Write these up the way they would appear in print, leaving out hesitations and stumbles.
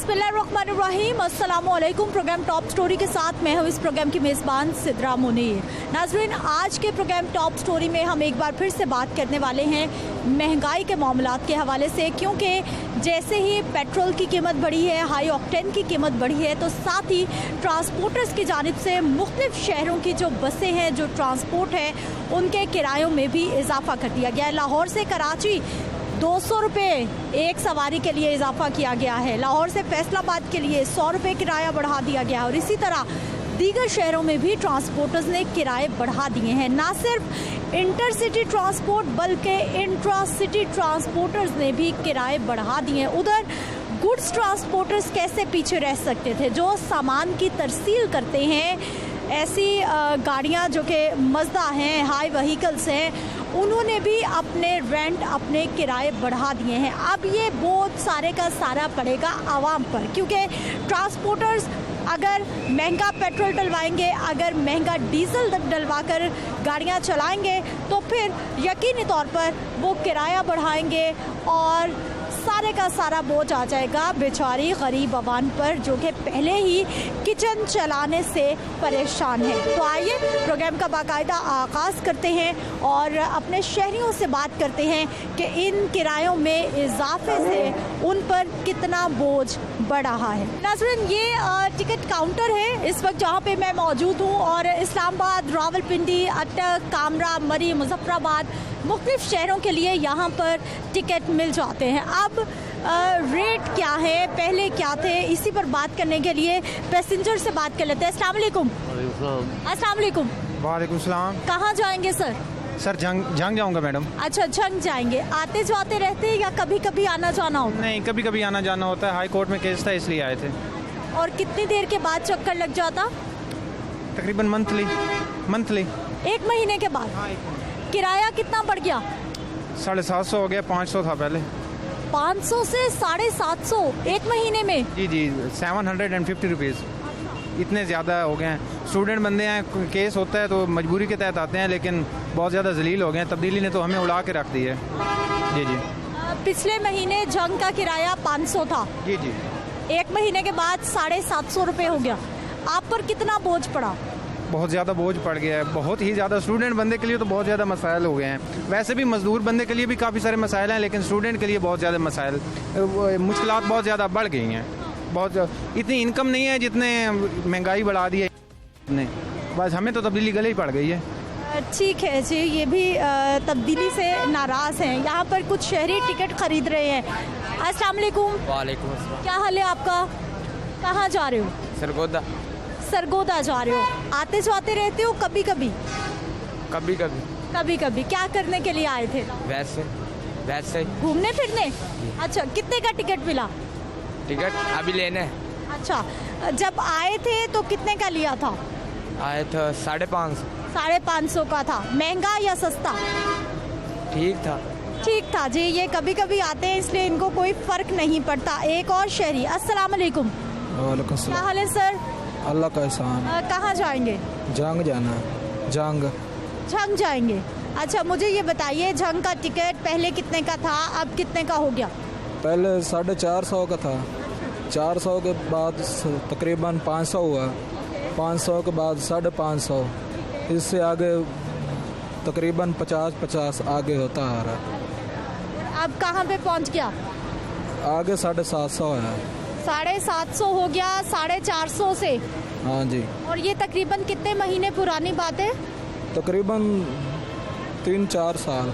बिस्मिल्लाहिर्रहमानिर्रहीम, अस्सलामुअलैकुम। Programme top story के साथ मैं हूँ इस प्रोग्राम की मेज़बान सिद्रा मुनीर। नाज़रीन, आज के प्रोग्राम टॉप स्टोरी में हम एक बार फिर से बात करने वाले हैं महंगाई के मामलात के हवाले से, क्योंकि जैसे ही पेट्रोल की कीमत बढ़ी है, हाई ऑक्टेन की कीमत बढ़ी है, तो साथ ही ट्रांसपोर्टर्स की जानिब से मुख्तलिफ शहरों की जो बसें हैं, जो ट्रांसपोर्ट है, उनके किरायों में भी इजाफा कर दिया गया है। लाहौर से कराची 200 रुपये एक सवारी के लिए इजाफा किया गया है। लाहौर से फैसलाबाद के लिए 100 रुपये किराया बढ़ा दिया गया है। और इसी तरह दीगर शहरों में भी ट्रांसपोर्टर्स ने किराए बढ़ा दिए हैं। ना सिर्फ इंटरसिटी ट्रांसपोर्ट बल्कि इंट्रा सिटी ट्रांसपोर्टर्स ने भी किराए बढ़ा दिए हैं। उधर गुड्स ट्रांसपोर्टर्स कैसे पीछे रह सकते थे, जो सामान की तरसील करते हैं, ऐसी गाड़ियां जो कि मज़दा हैं, हाई व्हीकल्स हैं, उन्होंने भी अपने रेंट, अपने किराए बढ़ा दिए हैं। अब ये बोझ सारे का सारा पड़ेगा आवाम पर, क्योंकि ट्रांसपोर्टर्स अगर महंगा पेट्रोल डलवाएंगे, अगर महंगा डीजल डलवा कर गाड़ियाँ चलाएंगे, तो फिर यकीनी तौर पर वो किराया बढ़ाएंगे और सारे का सारा बोझ आ जाएगा बेचारी गरीब आवाम पर, जो कि पहले ही किचन चलाने से परेशान है। तो आइए प्रोग्राम का बाकायदा आगाज़ करते हैं और अपने शहरियों से बात करते हैं कि इन किरायों में इजाफे से उन पर कितना बोझ बढ़ रहा है। नाज़रीन, ये टिकट काउंटर है इस वक्त जहाँ पे मैं मौजूद हूँ, और इस्लामाबाद, रावलपिंडी, अटक, कामरा, मरी, मुजफ्फराबाद, मुख्तलिफ शहरों के लिए यहाँ पर टिकट मिल जाते हैं। अब रेट क्या है, पहले क्या थे, इसी पर बात करने के लिए पैसेंजर से बात कर लेते हैं। अस्सलाम वालेकुम। अस्सलाम वालेकुम। वालेकुम सलाम। कहाँ जाएंगे सर? सर जंग जाऊंगा मैडम। अच्छा, जंग जाएंगे। आते जाते रहते हैं या कभी कभी आना जाना होता है? नहीं, कभी कभी आना जाना होता है। हाई कोर्ट में केस था इसलिए आए थे। और कितनी देर के बाद चक्कर लग जाता? तकरीबन मंथली 1 महीने के बाद। किराया कितना बढ़ गया? 750 हो गया, 500 था पहले। 500 से 750 एक महीने में? जी 750 रुपीज़, इतने ज़्यादा हो गए हैं। स्टूडेंट बंदे हैं, केस होता है तो मजबूरी के तहत आते हैं, लेकिन बहुत ज़्यादा जलील हो गए हैं। तब्दीली ने तो हमें उड़ा के रख दी है। जी पिछले महीने जंग का किराया 500 था। जी 1 महीने के बाद 750 रुपये हो गया। आप पर कितना बोझ पड़ा? बहुत ज़्यादा बोझ पड़ गया है, बहुत ही ज़्यादा। स्टूडेंट बंदे के लिए तो बहुत ज़्यादा मसाइल हो गए हैं। वैसे भी मजदूर बंदे के लिए भी काफ़ी सारे मसाइल हैं, लेकिन स्टूडेंट के लिए बहुत ज़्यादा मसाइल, मुश्किलात बहुत ज़्यादा बढ़ गई हैं। इतनी इनकम नहीं है जितने महंगाई बढ़ा दी है, बस हमें तो तब्दीली गले ही पड़ गई है। ठीक है जी, ये भी तब्दीली से नाराज़ हैं। यहाँ पर कुछ शहरी टिकट खरीद रहे हैं। अस्सलाम वालेकुम। वालेकुम अस्सलाम। क्या हाल है आपका? कहाँ जा रहे हो? सरगोदा जा रहे हो। आते जाते रहते हो? कभी कभी। क्या करने के लिए आए थे? वैसे घूमने फिरने। अच्छा, कितने का टिकट मिला? टिकट अभी लेने। अच्छा, जब आए थे तो कितने का लिया था? आए थे 550। 550 का था। महंगा या सस्ता? ठीक था जी। ये कभी कभी आते हैं, इसलिए इनको कोई फ़र्क नहीं पड़ता। एक और शहरी। अस्सलाम वालेकुम। वालेकुम क्या सलाम। हाल है सर? अल्लाह का एहसान। कहाँ जाएंगे? जंग जाना। झंग जाएंगे। अच्छा, मुझे ये बताइए, झंग का टिकट पहले कितने का था, अब कितने का हो गया? पहले 450 का था, 400 के बाद तकरीबन 500 हुआ, 500 के बाद 550, इससे आगे तकरीबन 50 आगे होता आ रहा। अब कहाँ पे पहुँच गया? आगे 750 है। 750 हो गया 450 से। हाँ जी। और ये तकरीबन कितने महीने पुरानी बात है? तकरीबन 3-4 साल,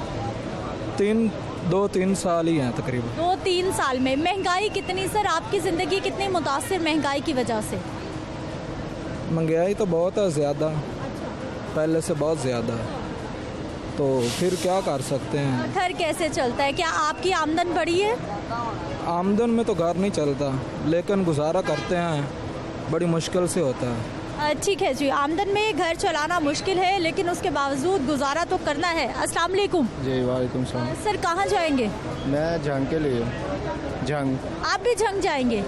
2-3 साल ही हैं तकरीबन। 2-3 साल में। महंगाई कितनी सर? आपकी ज़िंदगी कितनी मुतासिर महंगाई की वजह से? महंगाई तो बहुत है, ज़्यादा, पहले से बहुत ज़्यादा, तो फिर क्या कर सकते हैं। घर कैसे चलता है? क्या आपकी आमदन बढ़ी है? आमदन में तो घर नहीं चलता, लेकिन गुजारा करते हैं, बड़ी मुश्किल से होता है। ठीक है जी, आमदन में घर चलाना मुश्किल है, लेकिन उसके बावजूद गुजारा तो करना है। अस्सलाम वालेकुम। जी वालेकुम सलाम। सर कहाँ जाएंगे? मैं जंग के लिए। जंग। आप भी जंग जाएंगे?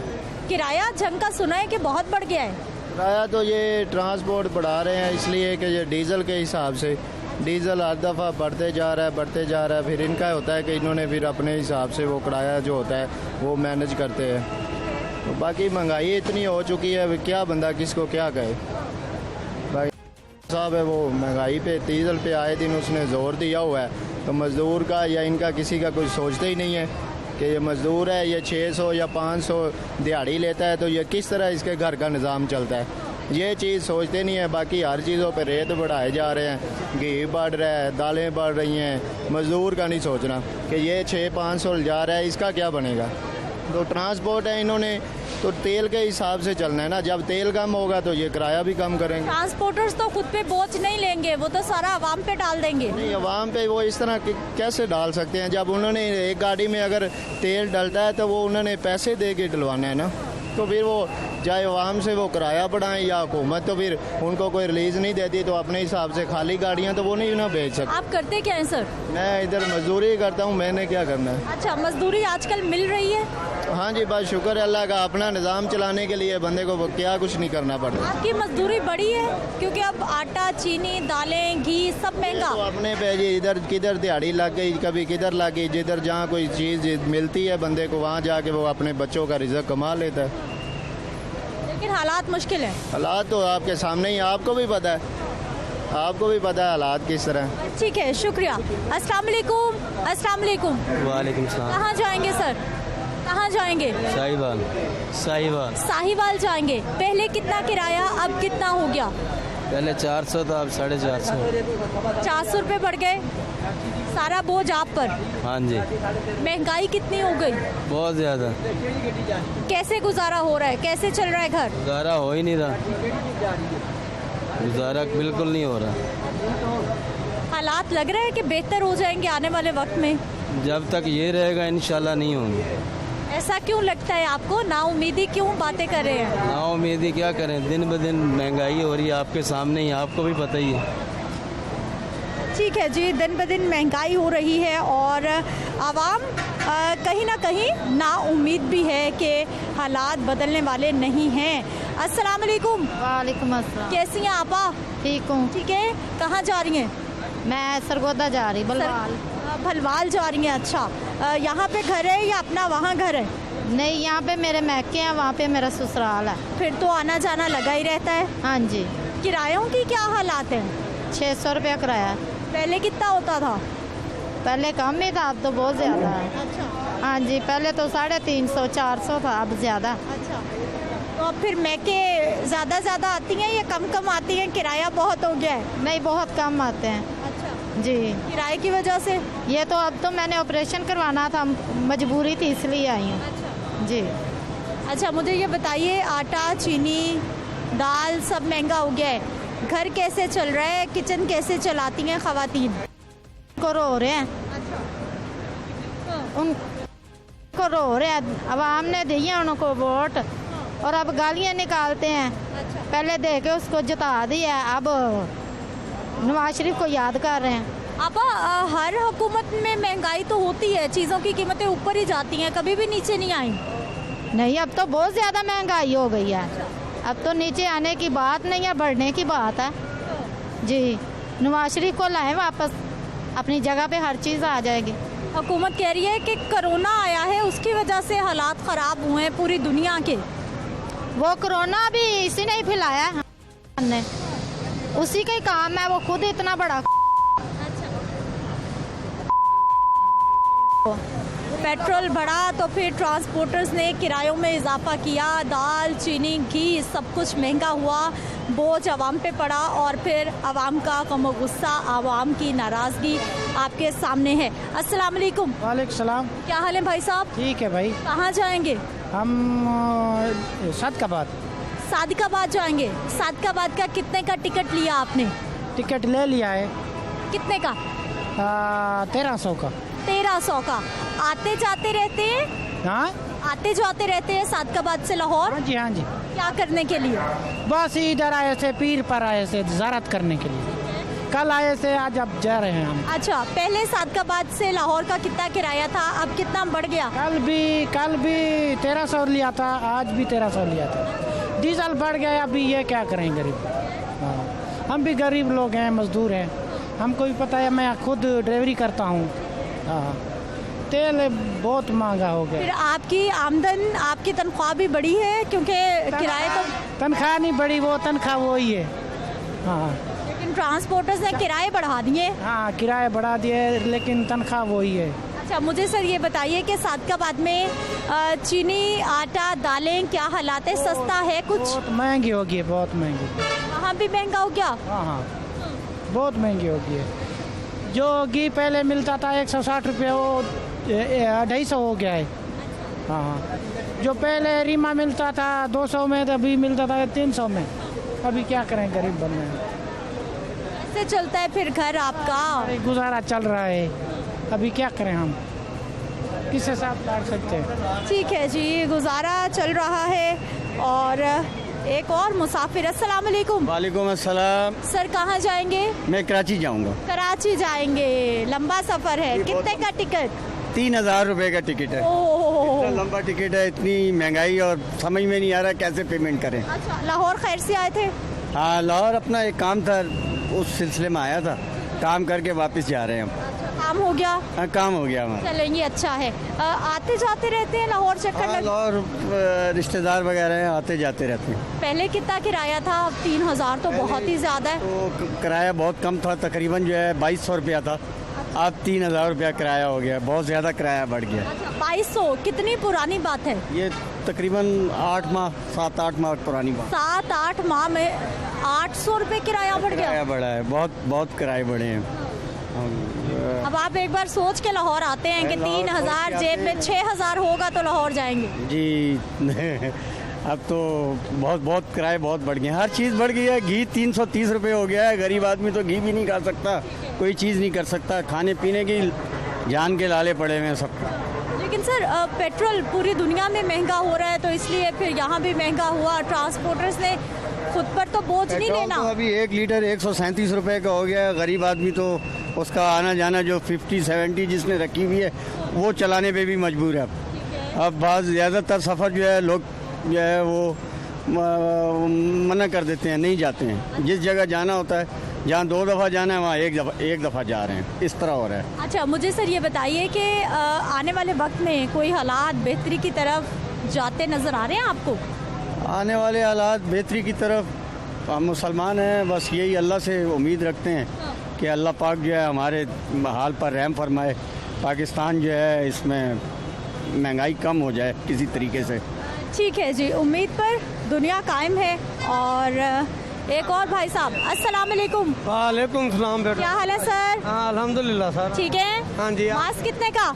किराया जंग का सुना है कि बहुत बढ़ गया है। किराया तो ये ट्रांसपोर्ट बढ़ा रहे हैं इसलिए कि ये डीज़ल के हिसाब से, डीज़ल हर दफ़ा बढ़ते जा रहा है। फिर इनका होता है कि इन्होंने फिर अपने हिसाब से वो किराया जो होता है वो मैनेज करते हैं। तो बाकी महंगाई इतनी हो चुकी है, क्या बंदा किसको क्या कहे। भाई साहब है वो महंगाई पे, डीजल पे आए दिन उसने जोर दिया हुआ है, तो मज़दूर का या इनका किसी का कुछ सोचते ही नहीं है कि ये मज़दूर है, ये 600 या 500 दिहाड़ी लेता है, तो ये किस तरह इसके घर का निज़ाम चलता है, ये चीज़ सोचते नहीं है। बाकी हर चीज़ों पे रेट बढ़ाए जा रहे हैं, घी बढ़ रहा है, दालें बढ़ रही हैं, मज़दूर का नहीं सोचना कि ये 600-500 जा रहा है, इसका क्या बनेगा। तो ट्रांसपोर्ट है, इन्होंने तो तेल के हिसाब से चलना है ना, जब तेल कम होगा तो ये किराया भी कम करेंगे। ट्रांसपोर्टर्स तो खुद पे बोझ नहीं लेंगे, वो तो सारा आवाम पे डाल देंगे। नहीं, अवाम पे वो इस तरह कैसे डाल सकते हैं, जब उन्होंने एक गाड़ी में अगर तेल डलता है तो वो उन्होंने पैसे दे के डलवाना है ना, तो फिर वो चाहे अवाम से वो किराया बढ़ाएं या हुकूमत, तो फिर उनको कोई रिलीज़ नहीं देती, तो अपने हिसाब से खाली गाड़ियाँ तो वो नहीं ना बेच सकते। आप करते क्या हैं सर? मैं इधर मजदूरी करता हूँ, मैंने क्या करना है। अच्छा, मजदूरी आजकल मिल रही है? हाँ जी, बस शुक्र है अल्लाह का, अपना निज़ाम चलाने के लिए बंदे को क्या कुछ नहीं करना पड़ता। आपकी मजदूरी बढ़ी है क्योंकि अब आटा, चीनी, दालें, घी सब महंगा। तो अपने पे जी इधर किधर दिहाड़ी लग गई, कभी किधर लग गई, जिधर जहाँ कोई चीज़ मिलती है बंदे को वहाँ जाके वो अपने बच्चों का रिज़्क कमा लेता है। लेकिन हालात मुश्किल है। हालात तो आपके सामने ही, आपको भी पता है, आपको भी पता है हालात किस तरह। ठीक है, शुक्रिया। अस्सलाम वालेकुम। अस्सलाम वालेकुम। वालेकुम सलाम। कहाँ जाएंगे सर? कहाँ जाएंगे? साहिवाल। साहिवाल। साहिवाल जाएंगे। पहले कितना किराया, अब कितना हो गया? पहले 400 था, अब 450। 400 रुपये बढ़ गए। सारा बोझ आप पर। हाँ जी। महंगाई कितनी हो गई? बहुत ज़्यादा। कैसे गुजारा हो रहा है, कैसे चल रहा है घर? गुजारा हो ही नहीं रहा, गुजारा बिल्कुल नहीं हो रहा। हालात लग रहा है कि बेहतर हो जाएंगे आने वाले वक्त में? जब तक ये रहेगा इंशाल्लाह नहीं होंगे। ऐसा क्यों लगता है आपको? नाउम्मीदी क्यों बातें कर रहे हैं? ना उम्मीदी क्या करें, दिन ब दिन महंगाई हो रही है, आपके सामने ही, आपको भी पता ही है। ठीक है जी, दिन ब दिन महंगाई हो रही है और आवाम कहीं ना कहीं नाउम्मीद भी है कि हालात बदलने वाले नहीं हैं। अस्सलाम वालेकुम। वालेकुम अस्सलाम। कैसी हैं आपा? ठीक हूँ। ठीक है। कहाँ जा रही हैं? मैं सरगोदा जा रही, बलवाल। भलवाल जा रही हैं। अच्छा, यहाँ पे घर है या अपना वहाँ घर है? नहीं, यहाँ पे मेरे मैके हैं, वहाँ पे मेरा ससुराल है। फिर तो आना जाना लगा ही रहता है। हाँ जी। किरायों की क्या हालात हैं? 600 रुपया किराया। पहले कितना होता था? पहले कम ही था, अब तो बहुत ज़्यादा है। अच्छा। हाँ जी, पहले तो 350 400 था, अब ज़्यादा। अच्छा, तो अब फिर मैके ज़्यादा आती हैं या कम आती हैं? किराया बहुत हो गया है। नहीं, बहुत कम आते हैं। अच्छा जी। किराए की वजह से? ये तो अब तो मैंने ऑपरेशन करवाना था, मजबूरी थी इसलिए आई हूँ। जी। अच्छा, मुझे ये बताइए, आटा, चीनी, दाल सब महंगा हो गया है, घर कैसे चल रहा है? किचन कैसे चलाती हैं ख़वातीन? को रो रहे हैं, उनको रो रहे हैं। अवाम ने दी है उनको वोट और अब गालियाँ निकालते हैं। पहले दे के उसको जिता दिया, अब नवाज शरीफ को याद कर रहे हैं। आपा, हर हुकूमत में महंगाई तो होती है, चीज़ों की कीमतें ऊपर ही जाती हैं, कभी भी नीचे नहीं आई। नहीं, अब तो बहुत ज़्यादा महंगाई हो गई है, अब तो नीचे आने की बात नहीं है, बढ़ने की बात है। जी, नवाज शरीफ को लाएं वापस, अपनी जगह पे हर चीज़ आ जाएगी। हुकूमत कह रही है कि कोरोना आया है, उसकी वजह से हालात ख़राब हुए हैं पूरी दुनिया के। वो कोरोना भी इसी ने ही फैलाया है, हमने, उसी का ही काम है, वो खुद इतना बड़ा। पेट्रोल बढ़ा तो फिर ट्रांसपोर्टर्स ने किरायों में इजाफा किया, दाल, चीनी, घी सब कुछ महंगा हुआ, बोझ आवाम पे पड़ा और फिर आवाम का गम गुस्सा, आवाम की नाराज़गी आपके सामने है। अस्सलाम वालेकुम। वालेकुम सलाम। क्या हाल है भाई साहब? ठीक है भाई। कहाँ जाएंगे? हम सदकाबाद। सादिकाबाद जाएंगे। सादिकाबाद का कितने का टिकट लिया आपने? टिकट ले लिया है। कितने का? 1300 का। 1300 का। आते जाते रहते हैं? हाँ, आते जाते रहते हैं सादिकाबाद से लाहौर? हाँ जी, हाँ जी। क्या करने के लिए? बस इधर आए थे, पीर पर आए थे ज़ियारत करने के लिए। कल आए थे, आज अब जा रहे हैं हम। अच्छा, पहले सादिकाबाद से लाहौर का कितना किराया था, अब कितना बढ़ गया? कल भी 1300 लिया था, आज भी 1300 लिया था। डीजल बढ़ गया, अभी ये क्या करें गरीब। हाँ, हम भी गरीब लोग हैं, मजदूर हैं, हमको भी पता है, मैं खुद ड्राइवरी करता हूँ। हाँ, तेल बहुत महंगा हो फिर गया। आपकी आमदन, आपकी तनख्वाह भी बढ़ी है क्योंकि किराए तो, तनख्वाह नहीं बढ़ी, वो तनख्वाह वही है। हाँ लेकिन ट्रांसपोर्टर्स ने किराए बढ़ा दिए। हाँ, किराए बढ़ा दिए लेकिन तनख्वाह वही है। अच्छा, मुझे सर ये बताइए कि सादकाबाद में चीनी, आटा, दालें क्या हालात है? सस्ता है कुछ? बहुत महंगी हो गई है, बहुत महंगी। वहाँ भी महंगा हो गया? हाँ हाँ, बहुत महंगी हो गई है। जो घी पहले मिलता था 160 रुपये, वो 250 हो गया है। हाँ हाँ, जो पहले रीमा मिलता था 200 में, तो अभी मिलता था 300 में। अभी क्या करें, गरीब बन रहे हैं। कैसे चलता है फिर घर आपका? गुजारा चल रहा है, अभी क्या करें हम, किसके साथ काट सकते हैं। ठीक है जी, गुजारा चल रहा है। और एक और मुसाफिर, अस्सलाम वालेकुम। वालेकुम अस्सलाम। सर कहाँ जाएंगे? मैं कराची जाऊंगा। कराची जाएंगे, लंबा सफर है, कितने का टिकट? 3000 रुपए का टिकट है। ओह, इतना लंबा टिकट है, इतनी महंगाई, और समझ में नहीं आ रहा कैसे पेमेंट करें। अच्छा, लाहौर खैर से आए थे? हाँ, लाहौर अपना एक काम था, उस सिलसिले में आया था, काम करके वापस जा रहे हैं हम। काम हो गया? हाँ, काम हो गया हमारा। चलेंगे, अच्छा है। आते जाते रहते हैं लाहौर चक्कर हाँ, लग? लाहौर रिश्तेदार वगैरह हैं, आते जाते रहते हैं। पहले कितना किराया था? 3000 तो बहुत ही ज्यादा है। तो किराया बहुत कम था, तकरीबन जो है 2200 रुपया था, अब 3000 रुपया किराया हो गया, बहुत ज़्यादा किराया बढ़ गया। अच्छा, 2200 कितनी पुरानी बात है? ये तकरीबन 7-8 माह पुरानी बात। 7-8 माह में 800 रुपये किराया बढ़ गया? किराया बढ़ा है, बहुत किराए बढ़े हैं। अब आप एक बार सोच के लाहौर आते हैं कि 3000 जेब में 6000 होगा तो लाहौर जाएंगे। जी अब तो बहुत किराए बहुत बढ़ गए हैं, हर चीज़ बढ़ गई है। घी 330 रुपये हो गया है, गरीब आदमी तो घी भी नहीं खा सकता, कोई चीज़ नहीं कर सकता, खाने पीने की जान के लाले पड़े हुए हैं सबको। लेकिन सर पेट्रोल पूरी दुनिया में महंगा हो रहा है, तो इसलिए फिर यहाँ भी महंगा हुआ। ट्रांसपोर्टर्स ने खुद पर तो बोझ नहीं पेट्रोल लेना। तो अभी 1 लीटर 137 रुपये का हो गया है, गरीब आदमी तो उसका आना जाना जो 50-70 जिसने रखी हुई है वो चलाने पे भी मजबूर है। अब बहुत ज़्यादातर सफ़र जो है लोग जो है वो मना कर देते हैं, नहीं जाते हैं। जिस जगह जाना होता है, जहाँ 2 दफ़ा जाना है, वहाँ एक दफ़ा जा रहे हैं, इस तरह हो रहा है। अच्छा, मुझे सर ये बताइए कि आने वाले वक्त में कोई हालात बेहतरी की तरफ जाते नज़र आ रहे हैं आपको? आने वाले हालात बेहतरी की तरफ, हम मुसलमान हैं, बस यही अल्लाह से उम्मीद रखते हैं कि अल्लाह पाक जो है हमारे हाल पर रहम फरमाए, पाकिस्तान जो है इसमें महंगाई कम हो जाए किसी तरीके से। ठीक है जी, उम्मीद पर दुनिया कायम है। और एक और भाई साहब, अस्सलाम वालेकुम। वालेकुम सलाम बेटा। क्या हाल है सर? हाँ, अल्हम्दुलिल्लाह सर। ठीक है। हाँ जी। मास्क कितने का?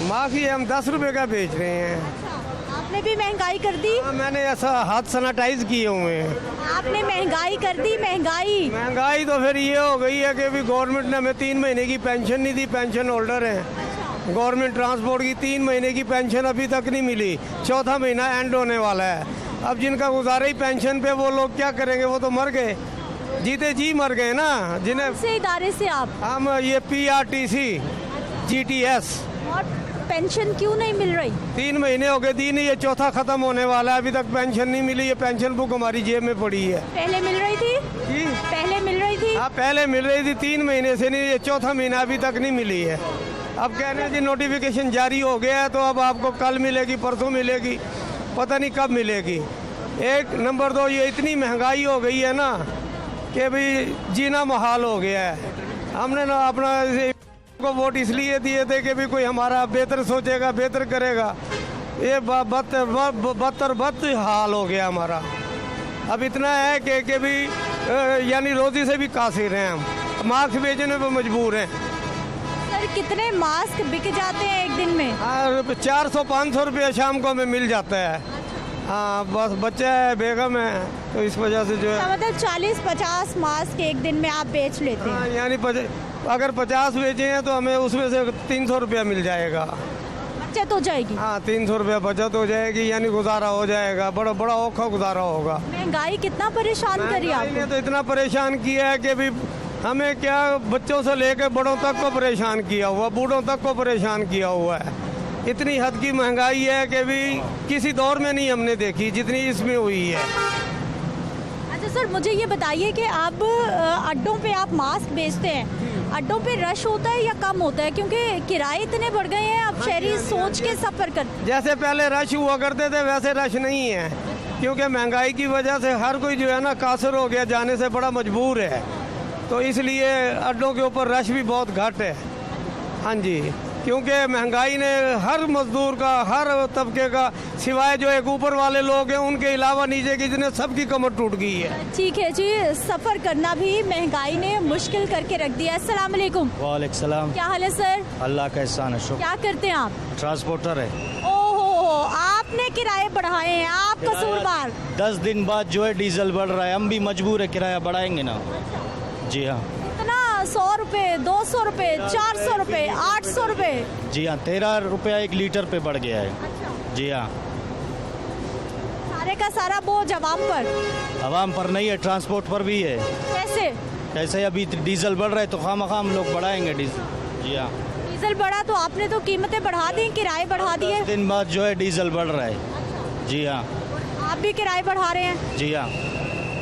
माफी, हम 10 रुपए का बेच रहे हैं। आपने भी महंगाई कर दी? हाँ, मैंने ऐसा हाथ सैनिटाइज किए हुए हैं। आपने महंगाई कर दी? महंगाई तो फिर ये हो गई है कि भी गवर्नमेंट ने हमें 3 महीने की पेंशन नहीं दी, पेंशन होल्डर हैं। गवर्नमेंट ट्रांसपोर्ट की 3 महीने की पेंशन अभी तक नहीं मिली, 4था महीना एंड होने वाला है। अब जिनका गुजारा ही पेंशन पे, वो लोग क्या करेंगे, वो तो मर गए, जीते जी मर गए ना। जिन्हें से इदारे से आप? हम ये PRTC GTS। और पेंशन क्यों नहीं मिल रही? 3 महीने हो गए, दिन ये 4था खत्म होने वाला है, अभी तक पेंशन नहीं मिली। ये पेंशन बुक हमारी जेब में पड़ी है। पहले मिल रही थी? जी, पहले मिल रही थी। हाँ, पहले मिल रही थी, 3 महीने से नहीं, ये 4था महीना अभी तक नहीं मिली है। अब कह रहे हैं जी नोटिफिकेशन जारी हो गया है, तो अब आपको कल मिलेगी, परसों मिलेगी, पता नहीं कब मिलेगी। एक नंबर 2, ये इतनी महंगाई हो गई है ना कि भाई जीना मुहाल हो गया है। हमने ना अपना को वोट इसलिए दिए थे कि भी कोई हमारा बेहतर सोचेगा, बेहतर करेगा। ये बदतर हाल हो गया हमारा। अब इतना है कि भी यानी रोजी से भी कासिर हैं हम, मास्क बेचने पर मजबूर हैं। सर कितने मास्क बिक जाते हैं एक दिन में? 400-500 रुपया शाम को हमें मिल जाता है। हाँ, बस बच्चा है, बेगम है, तो इस वजह से जो है मतलब 40-50 मास्क एक दिन में आप बेच लेते हैं? हाँ, यानी अगर 50 बेचे हैं तो हमें उसमें से 300 रुपया मिल जाएगा, बचत हो जाएगी। हाँ, 300 रुपया बचत हो जाएगी, यानी गुजारा हो जाएगा, बड़ा औखा गुजारा होगा। महंगाई कितना परेशान करी आपको? तो इतना परेशान किया है कि भी हमें क्या, बच्चों से लेकर बड़ों तक को परेशान किया हुआ, बूढ़ों तक को परेशान किया हुआ है। इतनी हद की महंगाई है कि भी किसी दौर में नहीं हमने देखी जितनी इसमें हुई है। अच्छा सर, मुझे ये बताइए कि अब अड्डों पे आप मास्क बेचते हैं, अड्डों पे रश होता है या कम होता है, क्योंकि किराए इतने बढ़ गए हैं, अब शहरी सोच के सफ़र करते। जैसे पहले रश हुआ करते थे वैसे रश नहीं है, क्योंकि महंगाई की वजह से हर कोई जो है ना कासर हो गया, जाने से बड़ा मजबूर है, तो इसलिए अड्डों के ऊपर रश भी बहुत घट है। हाँ जी, क्योंकि महंगाई ने हर मजदूर का, हर तबके का, सिवाय जो एक ऊपर वाले लोग हैं उनके अलावा नीचे की जिन्हें सबकी कमर टूट गई है। ठीक है जी, सफ़र करना भी महंगाई ने मुश्किल करके रख दिया है। अस्सलाम वालेकुम। वालेकुम सलाम। क्या हाल है सर? अल्लाह का एहसान है। क्या करते हैं आप? ट्रांसपोर्टर है। ओहो, आपने किराए बढ़ाए हैं, आप कसूरवार। 10 दिन बाद जो है डीजल बढ़ रहा है, हम भी मजबूर है, किराया बढ़ाएंगे ना। जी हाँ। इतना 100 रुपये, 200 रुपये, 400 रुपये, 800 रुपये। जी हाँ, 13 रुपया 1 लीटर पे बढ़ गया है। जी हाँ। सारे का सारा बोझ आवाम पर। आवाम पर नहीं है, ट्रांसपोर्ट पर भी है। कैसे? ऐसे अभी डीजल बढ़ रहा है तो खाम लोग बढ़ाएंगे डीजल। जी हाँ। डीजल बढ़ा तो आपने तो कीमतें बढ़ा दी, किराए बढ़ा दिए। 10 दिन बाद जो है डीजल बढ़ रहा है। जी हाँ। आप भी किराए बढ़ा रहे हैं? जी हाँ।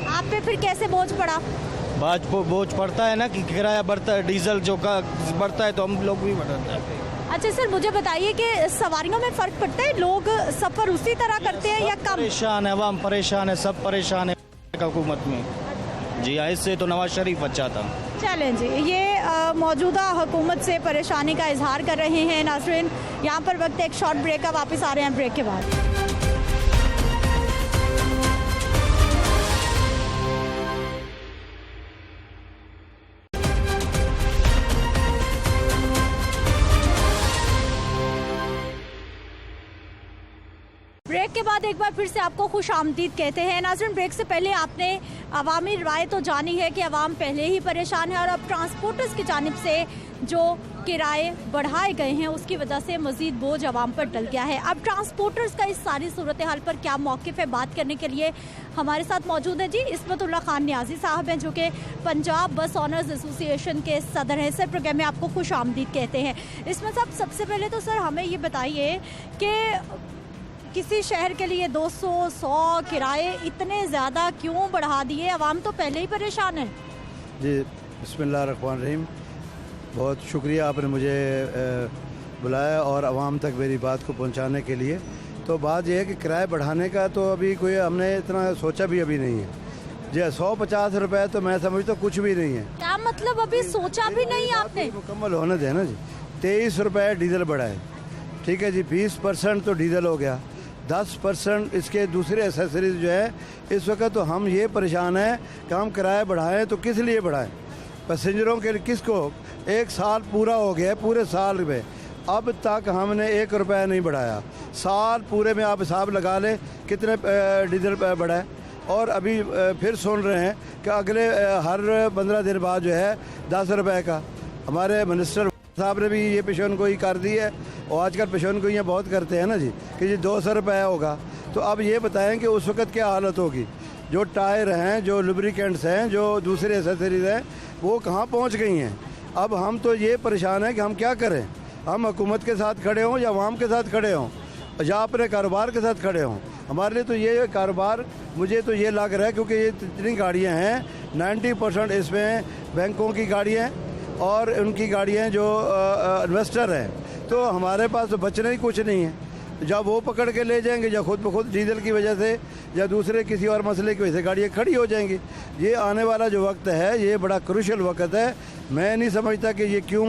आप पे फिर कैसे बोझ पड़ा? बोझ पड़ता है ना कि किराया बढ़ता है, डीजल जो का बढ़ता है तो हम लोग भी बढ़ता है। अच्छा सर, मुझे बताइए कि सवारियों में फ़र्क पड़ता है, लोग सफ़र उसी तरह करते हैं या कम? परेशान है, आवाम परेशान है, सब परेशान है हुकूमत में। जी हाँ, इससे तो नवाज शरीफ अच्छा था। चलें जी, ये मौजूदा हुकूमत से परेशानी का इजहार कर रहे हैं नाज़रीन। यहाँ पर वक्त एक शॉर्ट ब्रेक का, वापस आ रहे हैं ब्रेक के बाद। ब्रेक के बाद एक बार फिर से आपको खुश आमदीद कहते हैं नाज़रीन। ब्रेक से पहले आपने अवामी राय तो जानी है कि अवाम पहले ही परेशान है और अब ट्रांसपोर्टर्स की जानिब से जो किराए बढ़ाए गए हैं उसकी वजह से मज़ीद बोझ अवाम पर डल गया है। अब ट्रांसपोर्टर्स का इस सारी सूरत हाल पर क्या मौक़िफ़ है, बात करने के लिए हमारे साथ मौजूद है जी इस्मतुल्लाह खान नियाज़ी साहब हैं, जो कि पंजाब बस ऑनर्स एसोसिएशन के सदर हैं। सर, प्रोग्राम में आपको खुश आमदीद कहते हैं। इसमें साहब सबसे पहले तो सर हमें ये बताइए कि किसी शहर के लिए 200-100 किराए इतने ज़्यादा क्यों बढ़ा दिए? अवाम तो पहले ही परेशान है। जी, बिस्मिल्लाहिर्रहमानिर्रहीम। बहुत शुक्रिया आपने मुझे बुलाया और आवाम तक मेरी बात को पहुंचाने के लिए। तो बात यह है कि किराए बढ़ाने का तो अभी कोई हमने इतना सोचा भी अभी नहीं है जी। 150 रुपये तो मैं समझता कुछ भी नहीं है। क्या मतलब अभी सोचा भी नहीं आपने? मुकम्मल होने देना जी। 23 रुपये डीजल बढ़ा है, ठीक है जी। 20% तो डीजल हो गया, 10% इसके दूसरे एसेसरीज जो है। इस वक्त तो हम ये परेशान हैं कि हम किराया बढ़ाएं तो किस लिए बढ़ाएं? पैसेंजरों के किसको? 1 साल पूरा हो गया है, पूरे साल में अब तक हमने 1 रुपया नहीं बढ़ाया। साल पूरे में आप हिसाब लगा लें कितने डीजल बढ़ा है। और अभी फिर सुन रहे हैं कि अगले हर 15 दिन बाद जो है 10 रुपये का। हमारे मिनिस्टर साहब ने भी ये पेशेनगोई कर दी है और आजकल पेशेनगोइयाँ बहुत करते हैं ना जी कि जी 200 रुपये होगा। तो अब ये बताएं कि उस वक्त क्या हालत होगी। जो टायर हैं, जो लुब्रिकेंट्स हैं, जो दूसरे एसेसरीज हैं, वो कहाँ पहुँच गई हैं। अब हम तो ये परेशान हैं कि हम क्या करें। हम हुकूमत के साथ खड़े हों या अवाम के साथ खड़े हों या अपने कारोबार के साथ खड़े हों। हमारे लिए तो ये कारोबार, मुझे तो ये लग रहा है क्योंकि ये जितनी गाड़ियाँ हैं 90% इसमें बैंकों की गाड़ियाँ हैं और उनकी गाड़ियाँ जो इन्वेस्टर हैं। तो हमारे पास तो बचना ही कुछ नहीं है। जब वो पकड़ के ले जाएंगे या खुद ब खुद डीजल की वजह से या दूसरे किसी और मसले की वजह से गाड़ियाँ खड़ी हो जाएंगी। ये आने वाला जो वक्त है ये बड़ा क्रूशल वक्त है। मैं नहीं समझता कि ये क्यों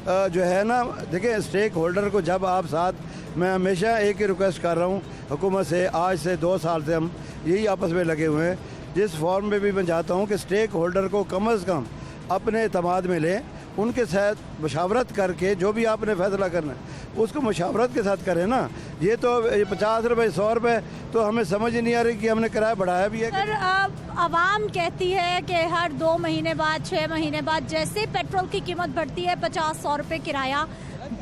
जो है ना, देखिए स्टेक होल्डर को जब आप साथ, मैं हमेशा एक ही रिक्वेस्ट कर रहा हूँ हुकूमत से, आज से 2 साल से हम यही आपस में लगे हुए हैं। जिस फॉर्म में भी मैं चाहता हूँ कि स्टेक होल्डर को कम से कम अपने एतमाद में लें, उनके साथ मशावरत करके जो भी आपने फैसला करना है उसको मशावरत के साथ करें ना। ये तो 50 रुपये 100 रुपये तो हमें समझ ही नहीं आ रही कि हमने किराया बढ़ाया भी है। सर, आवाम कहती है कि हर 2 महीने बाद, 6 महीने बाद जैसे पेट्रोल की कीमत बढ़ती है 50-100 रुपये किराया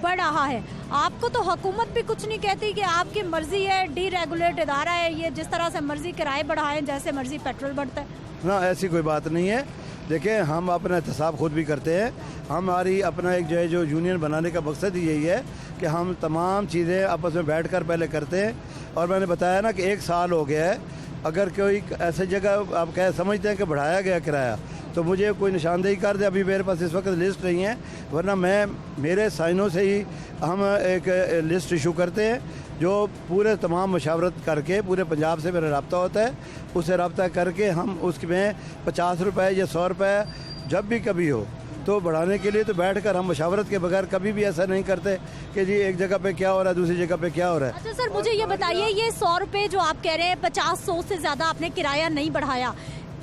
बढ़ रहा है। आपको तो हुकूमत भी कुछ नहीं कहती कि आपकी मर्जी है, डीरेगुलेट इदारा है, ये जिस तरह से मर्जी किराए बढ़ाएं, जैसे मर्जी पेट्रोल बढ़ता है ना। ऐसी कोई बात नहीं है। देखिए, हम अपना एहतसाब खुद भी करते हैं। हमारी अपना एक जो है जो यूनियन बनाने का मकसद ही यही है कि हम तमाम चीज़ें आपस में बैठकर पहले करते हैं। और मैंने बताया ना कि 1 साल हो गया है। अगर कोई ऐसी जगह आप समझते हैं कि बढ़ाया गया किराया, तो तो मुझे कोई निशानदेही कर दे। अभी मेरे पास इस वक्त लिस्ट नहीं है, वरना मेरे साइनों से ही हम एक लिस्ट इशू करते हैं, जो पूरे तमाम मशावरत करके पूरे पंजाब से मेरा रब्ता होता है, उससे रब्ता करके हम उसमें 50 रुपये या 100 रुपये जब भी कभी हो तो बढ़ाने के लिए तो बैठकर हम मशावरत के बगैर कभी भी ऐसा नहीं करते कि जी एक जगह पे क्या हो रहा है दूसरी जगह पे क्या हो रहा है। अच्छा सर, मुझे ये बताइए, ये 100 रुपये जो आप कह रहे हैं, 50-100 से ज़्यादा आपने किराया नहीं बढ़ाया,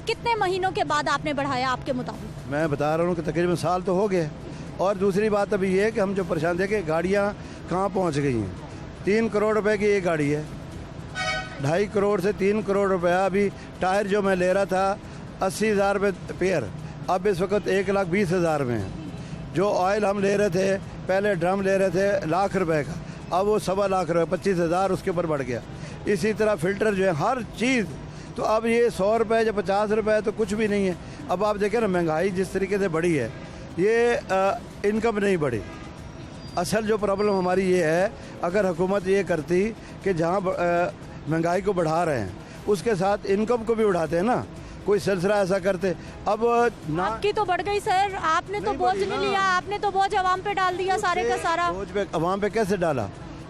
कितने महीनों के बाद आपने बढ़ाया आपके मुताबिक? मैं बता रहा हूँ कि तकरीबन साल तो हो गए। और दूसरी बात अभी ये है कि हम जो परेशान देखें गाड़ियाँ कहाँ पहुँच गई हैं। 3 करोड़ रुपए की एक गाड़ी है, 2.5 करोड़ से 3 करोड़ रुपया। अभी टायर जो मैं ले रहा था 80,000 रुपये पेयर, अब इस वक्त 1,20,000 में है। जो ऑयल हम ले रहे थे, पहले ड्रम ले रहे थे लाख रुपए का, अब वो 1.25 लाख रुपये, 25,000 उसके ऊपर बढ़ गया। इसी तरह फ़िल्टर जो है, हर चीज़। तो अब ये 100 रुपये या 50 रुपये तो कुछ भी नहीं है। अब आप देखें ना, महंगाई जिस तरीके से बढ़ी है, ये इनकम नहीं बढ़ी। असल जो प्रॉब्लम हमारी ये है, अगर हुकूमत ये करती कि जहाँ महंगाई को बढ़ा रहे हैं उसके साथ इनकम को भी बढ़ाते हैं ना, कोई सिलसिला ऐसा करते। अब ना आपकी तो बढ़ गई सर, आपने तो बोझ नहीं लिया, आपने तो बोझ आवाम पे डाल दिया सारे का सारा। बोझ पे आवाम पे कैसे डाला?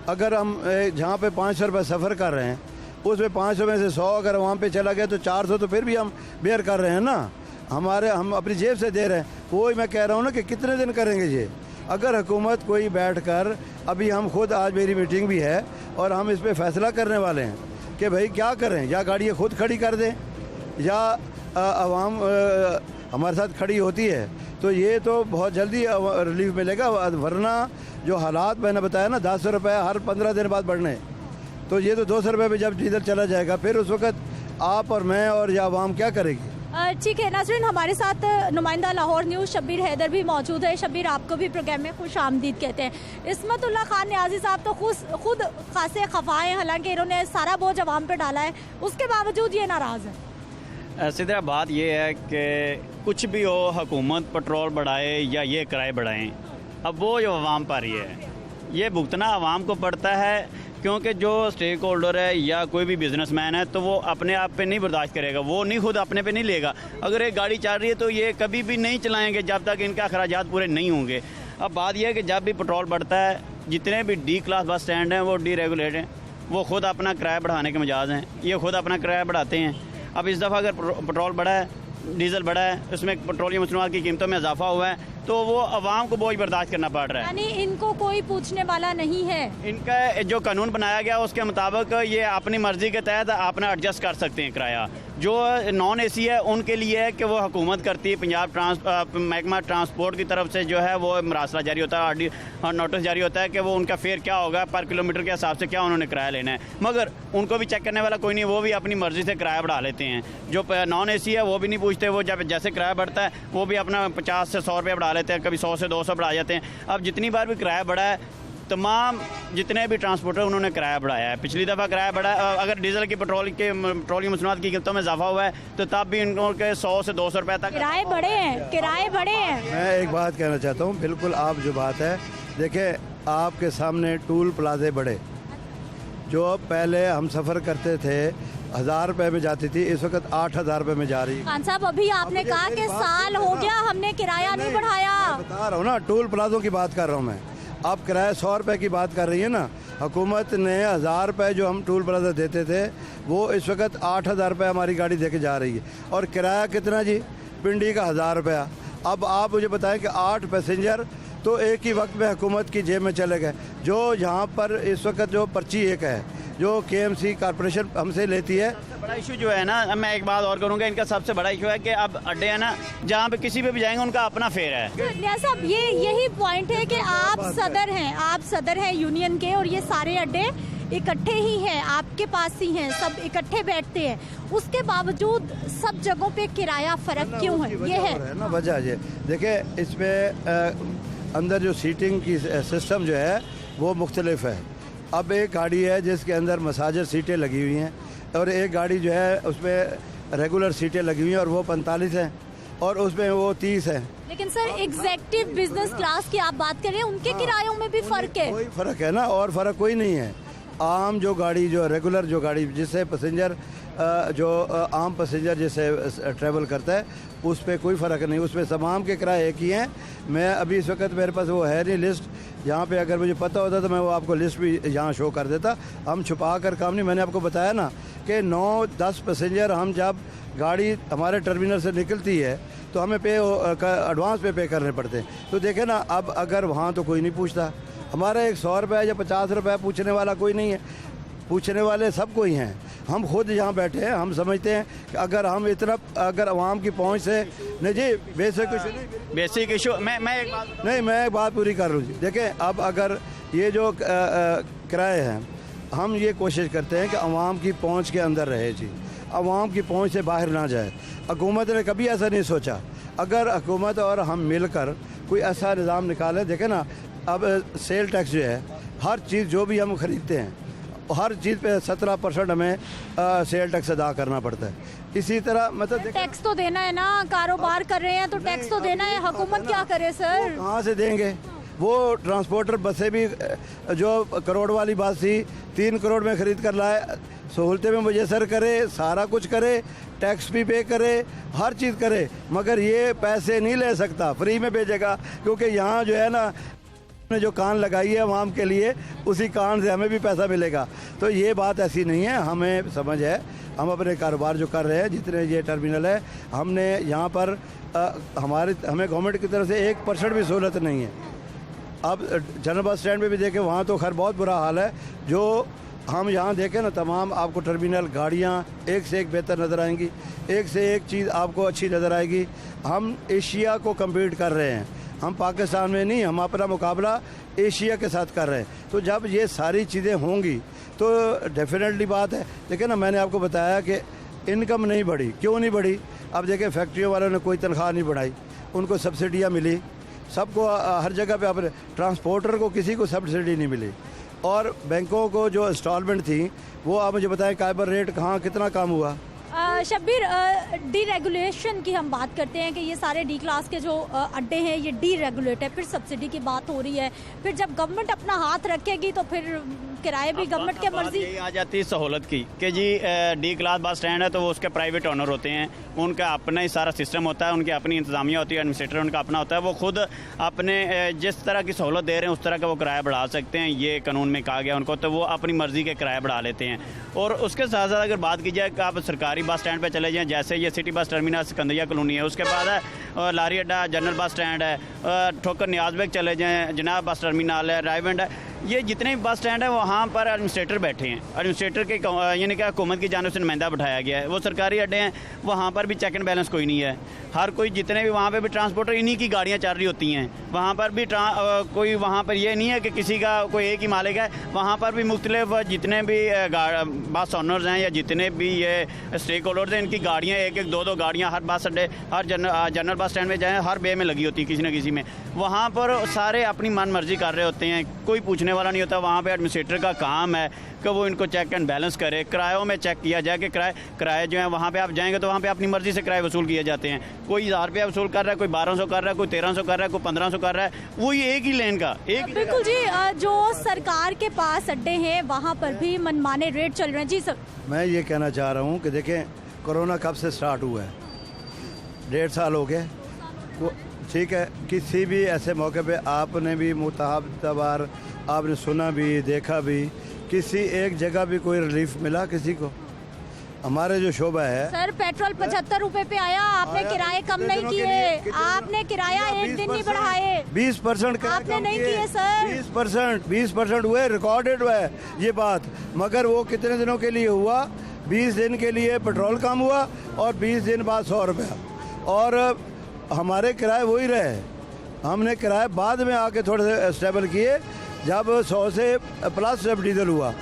अगर हम जहाँ पे 500 रुपये सफ़र कर रहे हैं उसमें 500 में से 100 अगर वहाँ पे चला गया तो 400 तो फिर भी हम बेयर कर रहे हैं ना, हम अपनी जेब से दे रहे हैं। वही मैं कह रहा हूँ ना कि कितने दिन करेंगे ये। अगर हुकूमत कोई बैठकर, अभी हम खुद, आज मेरी मीटिंग भी है और हम इस पर फैसला करने वाले हैं कि भाई क्या करें, या गाड़ियाँ खुद खड़ी कर दें या आवाम हमारे साथ खड़ी होती है, तो ये तो बहुत जल्दी रिलीफ मिलेगा। वरना जो हालात मैंने बताया ना, 10 रुपये हर 15 दिन बाद बढ़ने, तो ये तो 200 रुपये में जब डीजल चला जाएगा, फिर उस वक्त आप और मैं और या आवाम क्या करेगी? ठीक है नाज़रीन, हमारे साथ नुमाइंदा लाहौर न्यूज़ शब्बीर हैदर भी मौजूद है। शब्बीर, आपको भी प्रोग्राम में खुश आमदीद कहते हैं। इस्मतुल्लाह खान न्याजी साहब तो खुद खासे खफा हैं, हालांकि इन्होंने सारा बोझ आवाम पे डाला है, उसके बावजूद ये नाराज़ है। सीधा बात यह है कि कुछ भी हो, हुकूमत पेट्रोल बढ़ाए या ये किराए बढ़ाएं, अब वो जो आवाम पर ही है, ये भुगतना आवाम को पड़ता है। क्योंकि जो स्टेक होल्डर है या कोई भी बिजनेसमैन है, तो वो अपने आप पे नहीं बर्दाश्त करेगा, वो नहीं खुद अपने पे नहीं लेगा। अगर एक गाड़ी चल रही है तो ये कभी भी नहीं चलाएंगे जब तक इनका अखराजात पूरे नहीं होंगे। अब बात यह है कि जब भी पेट्रोल बढ़ता है, जितने भी डी क्लास बस स्टैंड हैं वो डी रेगुलेट हैं, वो खुद अपना किराया बढ़ाने के मिजाज हैं, ये खुद अपना किराया बढ़ाते हैं। अब इस दफ़ा अगर पेट्रोल बढ़ा है, डीजल बढ़ा है, उसमें पेट्रोलियम मसनूआत की कीमतों में इजाफा हुआ है, तो वो आवाम को बोझ बर्दाश्त करना पड़ रहा है। यानी इनको कोई पूछने वाला नहीं है। इनका जो कानून बनाया गया उसके मुताबिक ये अपनी मर्जी के तहत अपना एडजस्ट कर सकते हैं किराया। जो नॉन एसी है उनके लिए है कि वो हुकूमत करती है, पंजाब महकमा ट्रांसपोर्ट की तरफ से जो है वो मरासला जारी होता है, नोटिस जारी होता है कि वो उनका फेयर क्या होगा, पर किलोमीटर के हिसाब से क्या उन्होंने किराया लेना है। मगर उनको भी चेक करने वाला कोई नहीं, वो भी अपनी मर्जी से किराया बढ़ा लेते हैं। जो नॉन एसी है वो भी नहीं पूछते, वो जब जैसे किराया बढ़ता है वो भी अपना 50 से 100 रुपये बढ़ा लेते हैं, कभी 100 से 200 बढ़ा जाते हैं। अब जितनी बार भी किराया बढ़ा है, तमाम जितने भी ट्रांसपोर्टर उन्होंने किराया बढ़ाया है। पिछली दफ़ा किराया बढ़ा है, अगर डीजल की पेट्रोलियम मसनूआत की कीमतों में इजाफा हुआ है तो तब भी इनको के 100 से 200 रुपये तक किराए बढ़े हैं, किराए बढ़े हैं। मैं एक बात कहना चाहता हूँ, बिल्कुल आप जो बात है, देखें आपके सामने टूल प्लाजे बढ़े। जो पहले हम सफ़र करते थे 1000 रुपये में जाती थी, इस वक्त 8000 रुपये में जा रही है। खान साहब, अभी आपने कहा कि साल हो गया हमने किराया नहीं बढ़ाया। बता रहा हूँ ना, टूल प्लाजों की बात कर रहा हूँ मैं। आप किराया 100 रुपये की बात कर रही है ना, हुकूमत ने 1000 रुपये जो हम टूल प्लाजा देते थे वो इस वक्त 8000 रुपये हमारी गाड़ी दे के जा रही है। और किराया कितना जी? पिंडी का 1000 रुपया। अब आप मुझे बताएं कि 8 पैसेंजर तो एक ही वक्त में हुकूमत की जेब में चले गए। जो यहाँ पर इस वक्त जो पर्ची एक है जो KMC कॉर्पोरेशन हमसे लेती है, बड़ा इशू जो है ना, मैं एक बात और करूँगा, इनका सबसे बड़ा इशू है कि अब अड्डे है ना, जहाँ पे किसी पे भी जाएंगे उनका अपना फेयर है। न्याज़ साहब, यही पॉइंट है कि आप सदर हैं यूनियन के, और ये सारे अड्डे इकट्ठे ही हैं, आपके पास ही हैं, सब इकट्ठे बैठते हैं, उसके बावजूद सब जगहों पे किराया फर्क क्यों है? ये है ना वजह। ये देखिए, इसमें अंदर जो सीटिंग की सिस्टम जो है वो मुख्तलिफ है। अब एक गाड़ी है जिसके अंदर मसाजर सीटें लगी हुई हैं, और एक गाड़ी जो है उसमें रेगुलर सीटें लगी हुई हैं और वो 45 हैं, और उसमें वो 30 हैं। लेकिन सर, एग्जेक्टिव बिजनेस क्लास की आप बात कर रहे हैं, उनके किरायों में भी फर्क है। कोई फर्क है ना, और फर्क कोई नहीं है। आम जो गाड़ी, जो रेगुलर जो गाड़ी जिससे पैसेंजर जो आम पैसेंजर जैसे ट्रैवल करता है उस पर कोई फ़र्क नहीं, उस पर तमाम के किराए एक ही हैं। मैं अभी इस वक्त मेरे पास वो है नहीं लिस्ट, यहाँ पे अगर मुझे पता होता तो मैं वो आपको लिस्ट भी यहाँ शो कर देता। हम छुपा कर काम नहीं, मैंने आपको बताया ना कि 9-10 पैसेंजर हम जब गाड़ी हमारे टर्मिनल से निकलती है तो हमें एडवांस पे करने पड़ते हैं। तो देखें ना, अब अगर वहाँ तो कोई नहीं पूछता, हमारा एक 100 रुपये या 50 रुपये पूछने वाला कोई नहीं है, पूछने वाले सब कोई हैं। हम खुद यहाँ बैठे हैं, हम समझते हैं कि अगर हम इतना अगर आवाम की पहुँच से नहीं जी बेसिक इशू मैं एक बात पूरी कर लूँ जी। देखें, अब अगर ये जो किराए हैं, हम ये कोशिश करते हैं कि आवाम की पहुँच के अंदर रहे जी, आवाम की पहुँच से बाहर ना जाए। हुकूमत ने कभी ऐसा नहीं सोचा। अगर हुकूमत और हम मिलकर कोई ऐसा निज़ाम निकाले, देखें ना, अब सेल टैक्स जो है, हर चीज़ जो भी हम ख़रीदते हैं हर चीज़ पे 17% हमें सेल टैक्स अदा करना पड़ता है। इसी तरह मतलब टैक्स तो देना है ना, कारोबार कर रहे हैं तो टैक्स तो देना है। हुकूमत क्या करे सर? कहाँ से देंगे? वो ट्रांसपोर्टर बसें भी जो करोड़ वाली बस थी 3 करोड़ में ख़रीद कर लाए, सहूलतें में मुयसर करे, सारा कुछ करे, टैक्स भी पे करे, हर चीज़ करे, मगर ये पैसे नहीं ले सकता, फ्री में भेजेगा। क्योंकि यहाँ जो है ना, ने जो कान लगाई है आवाम के लिए, उसी कान से हमें भी पैसा मिलेगा। तो ये बात ऐसी नहीं है, हमें समझ है, हम अपने कारोबार जो कर रहे हैं, जितने ये टर्मिनल है, हमने यहाँ पर हमें गवर्नमेंट की तरफ से 1% भी सहूलत नहीं है। अब जनरल बस स्टैंड पे भी देखें, वहाँ तो खैर बहुत बुरा हाल है। जो हम यहाँ देखें ना, तमाम आपको टर्मिनल गाड़ियाँ एक से एक बेहतर नज़र आएंगी, एक से एक चीज़ आपको अच्छी नज़र आएगी। हम एशिया को कम्पीट कर रहे हैं, हम पाकिस्तान में नहीं, हम अपना मुकाबला एशिया के साथ कर रहे हैं। तो जब ये सारी चीज़ें होंगी तो डेफिनेटली बात है। लेकिन ना, मैंने आपको बताया कि इनकम नहीं बढ़ी। क्यों नहीं बढ़ी? अब देखें, फैक्ट्रियों वालों ने कोई तनख्वाह नहीं बढ़ाई, उनको सब्सिडियाँ मिली, सबको हर जगह पे। अपने ट्रांसपोर्टर को किसी को सब्सिडी नहीं मिली, और बैंकों को जो इंस्टॉलमेंट थी वो आप मुझे बताएं काइबर रेट कहाँ कितना काम हुआ? शब्बीर, डीरेगुलेशन की हम बात करते हैं कि ये सारे डी क्लास के जो अड्डे हैं ये डीरेगुलेट है, फिर सब्सिडी की बात हो रही है, फिर जब गवर्नमेंट अपना हाथ रखेगी तो फिर किराए भी गवर्नमेंट के मर्जी। यही आ जाती है सहूलत की कि G D class bus stand है तो वो उसके प्राइवेट ओनर होते हैं, उनका अपना ही सारा सिस्टम होता है, उनकी अपनी इंतजामिया होती है, एडमिनिस्ट्रेटर उनका अपना होता है, वो खुद अपने जिस तरह की सहूलत दे रहे हैं उस तरह का वो किराया बढ़ा सकते हैं। ये कानून में कहा गया उनको, तो वो अपनी मर्जी के किराया बढ़ा लेते हैं। और उसके साथ साथ अगर बात की जाए कि आप सरकारी बस स्टैंड पे चले जाएं, जैसे ये सिटी बस टर्मिनल सिकंदरिया कॉलोनी है, उसके बाद है लारी अड्डा, जनरल बस स्टैंड है, ठोकर नियाज़बेग चले जाएं, जनाब बस टर्मिनल है, रायवंड है, ये जितने भी बस स्टैंड है वहाँ पर एडमिनिस्ट्रेटर बैठे हैं। एडमिनिस्ट्रेटर के यानी कि हुकूमत की जानिब से नुमाइंदा बैठाया गया है। वो सरकारी अड्डे हैं, वहाँ पर भी चेक एंड बैलेंस कोई नहीं है। हर कोई जितने भी वहाँ पे भी ट्रांसपोर्टर इन्हीं की गाड़ियाँ चल रही होती हैं। वहाँ पर भी कोई वहाँ पर ये नहीं है कि किसी का कोई एक ही मालिक है। वहाँ पर भी मुख्तलिफ जितने भी बस ऑनर्स हैं या जितने भी ये स्टेक होल्डर्स हैं, इनकी गाड़ियाँ एक एक दो दो गाड़ियाँ हर बस अड्डे, हर जनरल बस स्टैंड में जाएँ, हर बे में लगी होती है किसी न किसी में। वहाँ पर सारे अपनी मन मर्जी कर रहे होते हैं, कोई पूछने वाला नहीं होता। वहाँ पे एडमिनिस्ट्रेटर का काम है कि वो इनको चेक एंड बैलेंस करे। किरायों में चेक किया जाए कि किराए जो हैं वहाँ पे आप जाएंगे तो वहाँ पे अपनी मर्जी से किराए वसूल किए जाते हैं। कोई 1000 रुपया वसूल कर रहा है, कोई 1200 कर रहा है, कोई 1300 कर रहा है, कोई 1500 कर रहा है, वही एक ही लेन का एक। बिल्कुल जी, जो सरकार के पास अड्डे हैं वहाँ पर भी मनमाने रेट चल रहे हैं। जी सर, मैं ये कहना चाह रहा हूँ कि देखें, कोरोना कब से स्टार्ट हुआ है? 1.5 साल हो गए। ठीक है, किसी भी ऐसे मौके पे आपने भी मुताबार आपने सुना भी, देखा भी, किसी एक जगह भी कोई रिलीफ मिला किसी को? हमारे जो शोबा है सर, पेट्रोल 75 रुपए पे आया, आपने किराए कम नहीं किए, आपने किराया एक दिन नहीं बढ़ाए, 20% आपने नहीं किए सर। 20% हुए, रिकॉर्डेड हुआ है ये बात। मगर वो कितने दिनों के लिए हुआ? 20 दिन के लिए पेट्रोल कम हुआ और 20 दिन बाद 100 रुपया, और हमारे किराए वही रहे। हमने किराए बाद में आके थोड़े से स्टेबल किए जब 100 से प्लस जब डीजल हुआ,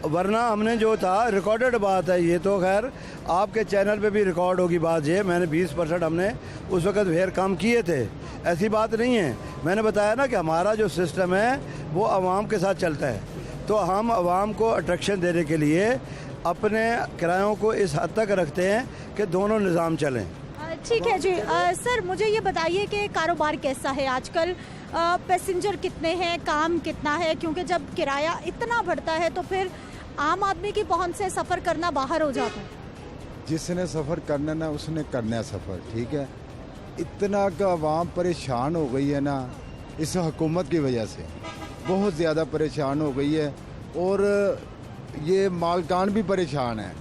वरना हमने जो था रिकॉर्डेड बात है। ये तो खैर आपके चैनल पे भी रिकॉर्ड होगी बात। ये मैंने 20% हमने उस वक्त फेयर कम किए थे, ऐसी बात नहीं है। मैंने बताया ना कि हमारा जो सिस्टम है वो आवाम के साथ चलता है, तो हम आवाम को अट्रैक्शन देने के लिए अपने किरायों को इस हद तक रखते हैं कि दोनों निज़ाम चलें। ठीक है जी। सर, मुझे ये बताइए कि कारोबार कैसा है आजकल, पैसेंजर कितने हैं, काम कितना है? क्योंकि जब किराया इतना बढ़ता है तो फिर आम आदमी की पहुंच से सफ़र करना बाहर हो जाता है। जिसने सफ़र करना ना उसने करना है सफ़र, ठीक है। इतना का आवाम परेशान हो गई है ना इस हुकूमत की वजह से, बहुत ज़्यादा परेशान हो गई है। और ये मालकान भी परेशान है,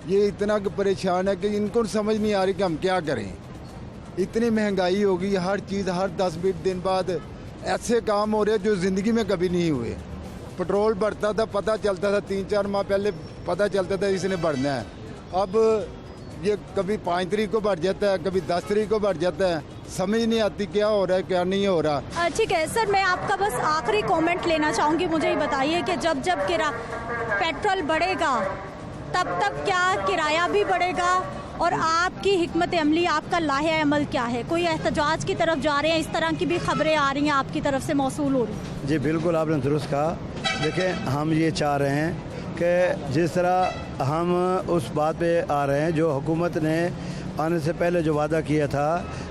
ये इतना परेशान है कि इनको समझ नहीं आ रही कि हम क्या करें। इतनी महंगाई हो गई, हर चीज़ हर 10-20 दिन बाद ऐसे काम हो रहे हैं जो ज़िंदगी में कभी नहीं हुए। पेट्रोल बढ़ता था, पता चलता था 3-4 माह पहले पता चलता था इसने बढ़ना है, अब ये कभी 5 तारीख को बढ़ जाता है, कभी 10 तारीख को बढ़ जाता है, समझ नहीं आती क्या हो रहा है क्या नहीं हो रहा। ठीक है सर, मैं आपका बस आखिरी कमेंट लेना चाहूँगी। मुझे ये बताइए कि जब जब पेट्रोल बढ़ेगा तब तब क्या किराया भी बढ़ेगा, और आपकी हिकमत अमली, आपका लाहे अमल क्या है? कोई एहतजाज की तरफ जा रहे हैं? इस तरह की भी खबरें आ रही हैं आपकी तरफ से मौसूल हो रही? जी बिल्कुल, आपने दुरुस्त कहा। देखें, हम ये चाह रहे हैं कि जिस तरह हम उस बात पे आ रहे हैं जो हुकूमत ने आने से पहले जो वादा किया था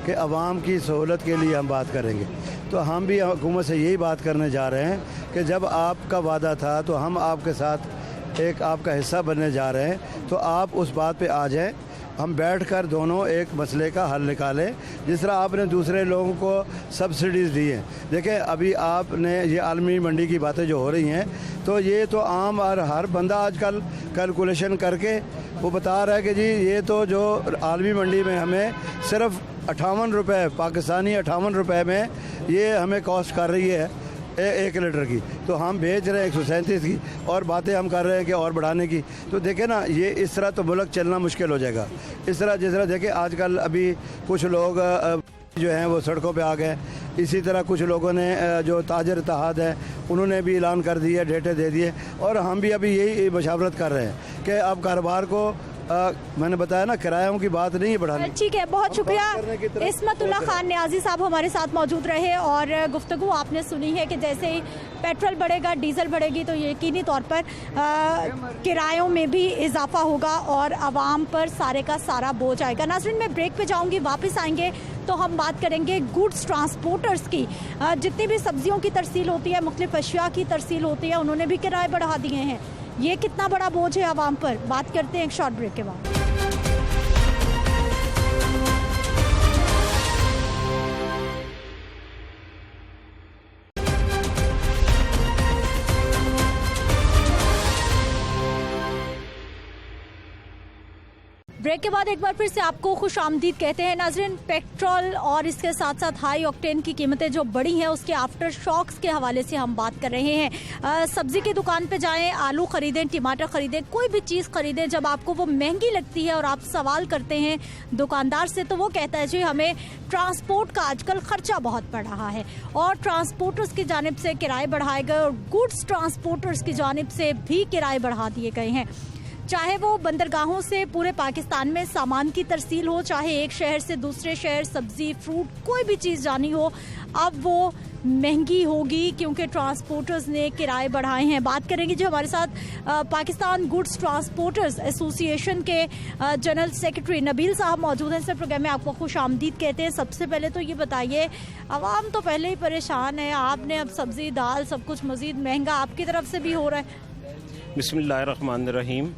कि अवाम की सहूलत के लिए हम बात करेंगे, तो हम भी हुकूमत से यही बात करने जा रहे हैं कि जब आपका वादा था तो हम आपके साथ एक आपका हिस्सा बनने जा रहे हैं, तो आप उस बात पे आ जाएं, हम बैठकर दोनों एक मसले का हल निकालें। जिस तरह आपने दूसरे लोगों को सब्सिडीज़ दी हैं, देखें अभी आपने ये आलमी मंडी की बातें जो हो रही हैं, तो ये तो आम और हर बंदा आजकल कैलकुलेशन करके वो बता रहा है कि जी ये तो जो आलमी मंडी में हमें सिर्फ 58 रुपये, पाकिस्तानी 58 रुपये में ये हमें कॉस्ट कर रही है 1 लीटर की, तो हम भेज रहे हैं 137 की, और बातें हम कर रहे हैं कि और बढ़ाने की। तो देखें ना, ये इस तरह तो मुल्क चलना मुश्किल हो जाएगा। इस तरह जिस तरह देखें आजकल अभी कुछ लोग जो हैं वो सड़कों पे आ गए, इसी तरह कुछ लोगों ने जो ताजर इत्तेहाद है उन्होंने भी ऐलान कर दिए, डेटे दे दिए, और हम भी अभी यही मशावरत कर रहे हैं कि अब कारोबार को मैंने बताया ना, किरायों की बात नहीं है बढ़ाने। ठीक है, बहुत शुक्रिया। इस्मतुल्लाह खान न्याजी साहब हमारे साथ मौजूद रहे, और गुफ्तगू आपने सुनी है कि जैसे ही पेट्रोल बढ़ेगा, डीजल बढ़ेगी, तो यकीनी तौर पर किरायों में भी इजाफा होगा और आवाम पर सारे का सारा बोझ आएगा। नाज़रीन, मैं ब्रेक पे जाऊंगी, वापस आएंगे तो हम बात करेंगे गुड्स ट्रांसपोर्टर्स की। जितनी भी सब्जियों की तरसील होती है, मुख्तलिफ अशिया की तरसील होती है, उन्होंने भी किराए बढ़ा दिए हैं। ये कितना बड़ा बोझ है आवाम पर? बात करते हैं एक शॉर्ट ब्रेक के बाद। ब्रेक के बाद एक बार फिर से आपको खुश आमदीद कहते हैं। नाज़रीन, पेट्रोल और इसके साथ साथ हाई ऑक्टेन की कीमतें जो बढ़ी हैं उसके आफ्टर शॉक्स के हवाले से हम बात कर रहे हैं। सब्जी की दुकान पे जाएं, आलू खरीदें, टमाटर खरीदें, कोई भी चीज़ खरीदें, जब आपको वो महंगी लगती है और आप सवाल करते हैं दुकानदार से, तो वो कहता है जी हमें ट्रांसपोर्ट का आजकल खर्चा बहुत बढ़ रहा है, और ट्रांसपोर्टर्स की जानिब से किराए बढ़ाए गए और गुड्स ट्रांसपोर्टर्स की जानिब से भी किराए बढ़ा दिए गए हैं। चाहे वो बंदरगाहों से पूरे पाकिस्तान में सामान की तरसील हो, चाहे एक शहर से दूसरे शहर सब्जी, फ्रूट, कोई भी चीज़ जानी हो, अब वो महंगी होगी क्योंकि ट्रांसपोर्टर्स ने किराए बढ़ाए हैं। बात करेंगे जो हमारे साथ पाकिस्तान गुड्स ट्रांसपोर्टर्स एसोसिएशन के जनरल सेक्रेटरी नबील साहब मौजूद हैं। सर, प्रोग्राम में आपको खुश आमदीद कहते हैं। सबसे पहले तो ये बताइए, आवाम तो पहले ही परेशान है, आपने अब सब्जी, दाल, सब कुछ मज़ीद महंगा आपकी तरफ से भी हो रहा है। बिस्मिल्लाहिर्रहमानिर्रहीम।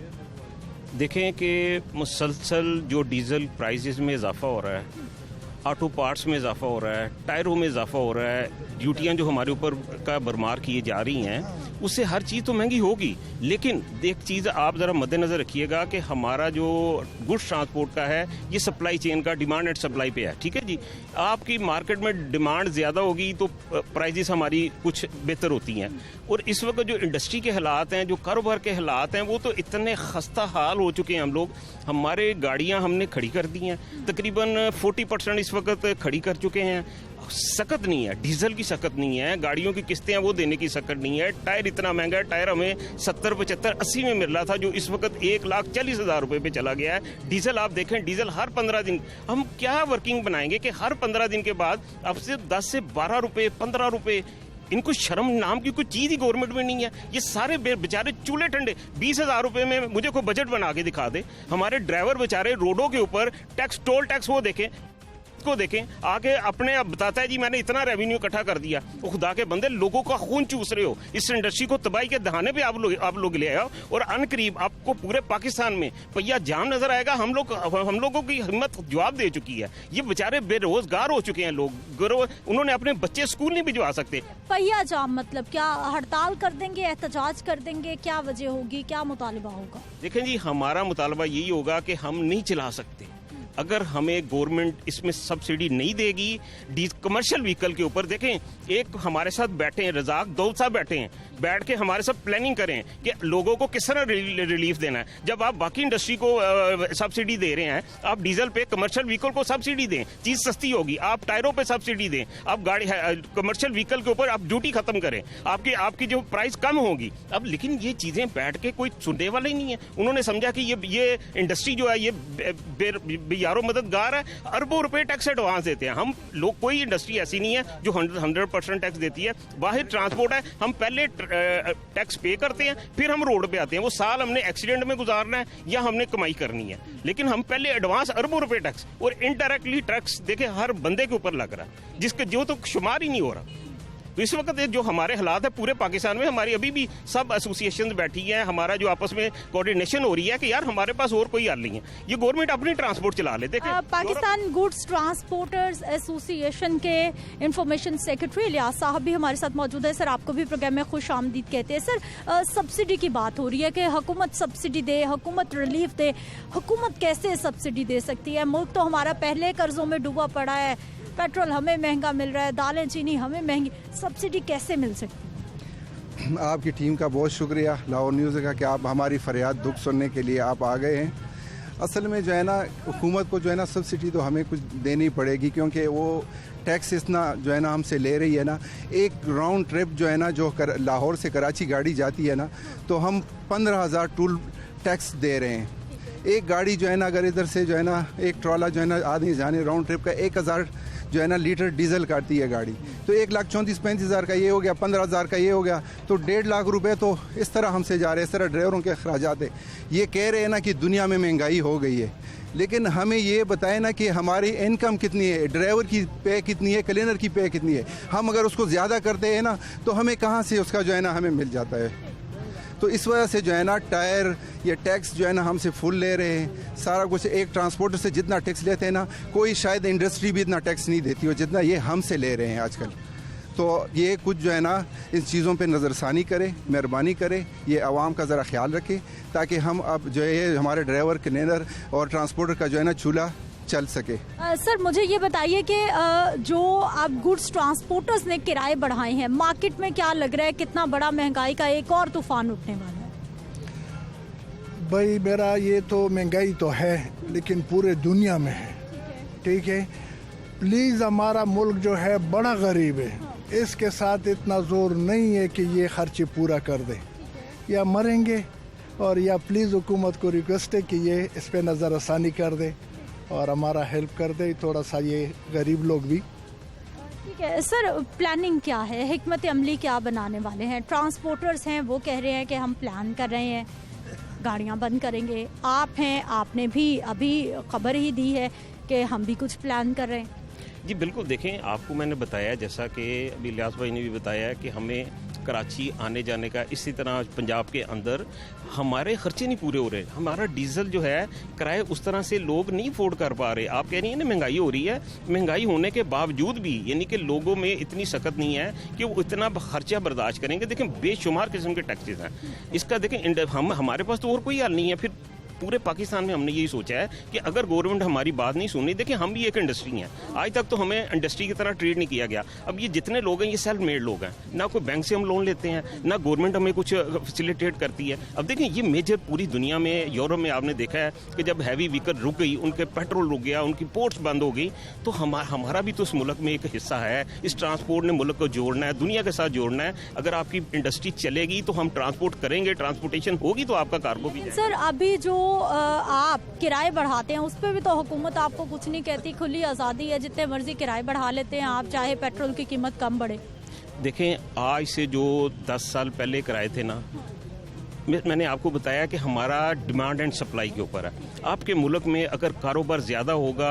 देखें कि मुसलसल जो डीज़ल प्राइसेस में इजाफ़ा हो रहा है, ऑटो पार्ट्स में इजाफ़ा हो रहा है, टायरों में इजाफ़ा हो रहा है, ड्यूटियाँ जो हमारे ऊपर का बरमार किए जा रही हैं, उससे हर चीज़ तो महंगी होगी। लेकिन एक चीज़ आप ज़रा मद्देनज़र रखिएगा कि हमारा जो गुड्स ट्रांसपोर्ट का है ये सप्लाई चेन का डिमांड एंड सप्लाई पे है, ठीक है जी। आपकी मार्केट में डिमांड ज़्यादा होगी तो प्राइजेस हमारी कुछ बेहतर होती हैं, और इस वक्त जो इंडस्ट्री के हालात हैं, जो कारोबार के हालात हैं, वो तो इतने खस्ता हाल हो चुके हैं। हम लोग, हमारे गाड़ियाँ हमने खड़ी कर दी हैं, तकरीबन 40% इस वक्त खड़ी कर चुके हैं। सकत नहीं है, डीजल की सकत नहीं है, गाड़ियों की किस्तें हैं वो देने की सकत नहीं है, टायर इतना महंगा है, टायर हमें 70, 75, 80 में मिल रहा था जो इस वक्त 1,40,000 रुपये पे चला गया है। डीजल आप देखें, डीजल हर 15 दिन, हम क्या वर्किंग बनाएंगे कि हर 15 दिन के बाद अब से 10 से 12 रुपये, 15 रुपये, इनको शर्म नाम की कोई चीज़ ही गवर्नमेंट में नहीं है। ये सारे बेचारे चूल्हे ठंडे, 20,000 रुपये में मुझे कोई बजट बना के दिखा दे। हमारे ड्राइवर बेचारे रोडों के ऊपर टैक्स, टोल टैक्स वो देखें, को देखें, आके अपने अब बताता है जी मैंने इतना रेवेन्यू इकट्ठा कर दिया। वो खुदा के बंदे, लोगों का खून चूस रहे हो, इस इंडस्ट्री को तबाही के दहाने पे आप लोग ले आओ और अनकरीब आपको पूरे पाकिस्तान में पहिया जाम नजर आएगा। हम लोगों की हिम्मत जवाब दे चुकी है। ये बेचारे बेरोजगार हो चुके हैं लोग, उन्होंने अपने बच्चे स्कूल नहीं भिजवा सकते। पहिया जाम मतलब क्या? हड़ताल कर देंगे, एहतजाज कर देंगे? क्या वजह होगी, क्या मुतालबा होगा? देखें जी, हमारा मुतालबा यही होगा कि हम नहीं चला सकते अगर हमें गवर्नमेंट इसमें सब्सिडी नहीं देगी कमर्शियल व्हीकल के ऊपर। देखें, एक हमारे साथ बैठे हैं रजाक दौलत साहब, बैठे हैं, बैठ के हमारे साथ प्लानिंग करें कि लोगों को किस तरह रिलीफ देना है। जब आप बाकी इंडस्ट्री को सब्सिडी दे रहे हैं, आप डीजल पे कमर्शियल व्हीकल को सब्सिडी दें, चीज़ सस्ती होगी। आप टायरों पे सब्सिडी दें, आप गाड़ी कमर्शियल व्हीकल के ऊपर आप ड्यूटी खत्म करें, आपकी जो प्राइस कम होगी। अब लेकिन ये चीज़ें बैठ के कोई सुनने वाला ही नहीं है। उन्होंने समझा कि ये इंडस्ट्री जो है ये यारों मददगार है, अरबों रुपए टैक्स एडवांस देते हैं हम लोग। कोई इंडस्ट्री ऐसी नहीं है जो 100% टैक्स देती है। बाहर ट्रांसपोर्ट है, हम पहले टैक्स पे करते हैं, फिर हम रोड पे आते हैं। वो साल हमने एक्सीडेंट में गुजारना है या हमने कमाई करनी है, लेकिन हम पहले एडवांस अरबों रुपए टैक्स और इनडायरेक्टली टैक्स देखे हर बंदे के ऊपर लग रहा है, जिसका जो तो शुमार ही नहीं हो रहा। तो इस वक्त जो हमारे हालात है पूरे पाकिस्तान में, हमारी अभी भी सब एसोसिएशन बैठी हैं, हमारा जो आपस में कोऑर्डिनेशन हो रही है कि यार हमारे पास और कोई हल नहीं है, ये गवर्नमेंट अपनी ट्रांसपोर्ट चला ले। देखिए, पाकिस्तान गुड्स ट्रांसपोर्टर्स एसोसिएशन के इंफॉर्मेशन सेक्रेटरी इलियास साहब भी हमारे साथ मौजूद है। सर, आपको भी प्रोग्राम में खुश आमदीद कहते हैं। सर, सब्सिडी की बात हो रही है कि हुकूमत सब्सिडी दे, हुकूमत रिलीफ दे। हुकूमत कैसे सब्सिडी दे सकती है? मुल्क तो हमारा पहले कर्जों में डूबा पड़ा है, पेट्रोल हमें महंगा मिल रहा है, दालें चीनी हमें महंगी, सब्सिडी कैसे मिल सकती है? आपकी टीम का बहुत शुक्रिया लाहौर न्यूज़ का कि आप हमारी फरियाद दुख सुनने के लिए आप आ गए हैं। असल में जो है ना, हुकूमत को जो है ना सब्सिडी तो हमें कुछ देनी पड़ेगी, क्योंकि वो टैक्स इतना जो है ना हमसे ले रही है ना। एक राउंड ट्रिप जो है ना, जो लाहौर से कराची गाड़ी जाती है ना, तो हम 15,000 टूल टैक्स दे रहे हैं। एक गाड़ी जो है ना, अगर इधर से जो है ना एक ट्रॉला जो है ना आने जाने राउंड ट्रिप का 1,000 जो है ना लीटर डीजल काटती है गाड़ी, तो 1,34,35,000 का ये हो गया, 15,000 का ये हो गया, तो 1.5 लाख रुपए तो इस तरह हमसे जा रहे हैं। इस तरह ड्राइवरों के अखराजात है। ये कह रहे हैं ना कि दुनिया में महंगाई हो गई है, लेकिन हमें ये बताएं ना कि हमारी इनकम कितनी है, ड्राइवर की पे कितनी है, क्लीनर की पे कितनी है। हम अगर उसको ज़्यादा करते हैं ना, तो हमें कहाँ से उसका जो है ना हमें मिल जाता है। तो इस वजह से जो है ना टायर ये टैक्स जो है ना हमसे फुल ले रहे हैं। सारा कुछ एक ट्रांसपोर्टर से जितना टैक्स लेते हैं ना, कोई शायद इंडस्ट्री भी इतना टैक्स नहीं देती हो जितना ये हमसे ले रहे हैं आजकल। तो ये कुछ जो है ना इन चीज़ों पे नज़रसानी करे, मेहरबानी करे, ये आवाम का ज़रा ख्याल रखे, ताकि हम अब जो है हमारे ड्राइवर, क्लीनर और ट्रांसपोर्टर का जो है ना चूल्हा चल सके। सर, मुझे ये बताइए कि जो आप गुड्स ट्रांसपोर्टर्स ने किराए बढ़ाए हैं, मार्केट में क्या लग रहा है, कितना बड़ा महंगाई का एक और तूफान उठने वाला है? भाई मेरा ये तो महंगाई तो है, लेकिन पूरे दुनिया में है, ठीक है। प्लीज़, हमारा मुल्क जो है बड़ा गरीब है, इसके साथ इतना जोर नहीं है कि ये खर्चे पूरा कर दे, या मरेंगे। और या प्लीज़ हुकूमत को रिक्वेस्ट है कि ये इस पर नज़रसानी कर दे और हमारा हेल्प कर दे थोड़ा सा, ये गरीब लोग भी। ठीक है सर, प्लानिंग क्या है, हिकमत अमली क्या बनाने वाले हैं? ट्रांसपोर्टर्स हैं, वो कह रहे हैं कि हम प्लान कर रहे हैं, गाड़ियां बंद करेंगे। आप हैं, आपने भी अभी खबर ही दी है कि हम भी कुछ प्लान कर रहे हैं। जी बिल्कुल, देखें, आपको मैंने बताया, जैसा कि अभी इलियास भाई ने भी बताया कि हमें कराची आने जाने का, इसी तरह पंजाब के अंदर हमारे खर्चे नहीं पूरे हो रहे। हमारा डीजल जो है किराए उस तरह से लोग नहीं अफोर्ड कर पा रहे। आप कह रही हैं ना महंगाई हो रही है, महंगाई होने के बावजूद भी यानी कि लोगों में इतनी सख्त नहीं है कि वो इतना खर्चा बर्दाश्त करेंगे। देखें, बेशुमार किस्म के टैक्सेस हैं। इसका देखें, हमारे पास तो और कोई हल नहीं है। फिर पूरे पाकिस्तान में हमने यही सोचा है कि अगर गवर्नमेंट हमारी बात नहीं सुनी, देखिए हम भी एक इंडस्ट्री हैं, आज तक तो हमें इंडस्ट्री की तरह ट्रीट नहीं किया गया। अब ये जितने लोग हैं ये सेल्फ मेड लोग हैं, ना कोई बैंक से हम लोन लेते हैं, ना गवर्नमेंट हमें कुछ फैसिलिटेट करती है। अब देखें, ये मेजर पूरी दुनिया में, यूरोप में आपने देखा है कि जब हैवी व्हीकल रुक गई, उनके पेट्रोल रुक गया, उनकी पोर्ट्स बंद हो गई, तो हमारा भी तो इस मुल्क में एक हिस्सा है। इस ट्रांसपोर्ट ने मुल्क को जोड़ना है, दुनिया के साथ जोड़ना है। अगर आपकी इंडस्ट्री चलेगी तो हम ट्रांसपोर्ट करेंगे, ट्रांसपोर्टेशन होगी तो आपका कार्गो भी जाएगा। सर, अभी जो आप किराए बढ़ाते हैं उस पर भी तो हुकूमत आपको कुछ नहीं कहती, खुली आज़ादी है, जितने मर्जी किराए बढ़ा लेते हैं आप, चाहे पेट्रोल की कीमत कम बढ़े। देखें, आज से जो 10 साल पहले किराए थे ना, मैंने आपको बताया कि हमारा डिमांड एंड सप्लाई के ऊपर है। आपके मुल्क में अगर कारोबार ज़्यादा होगा,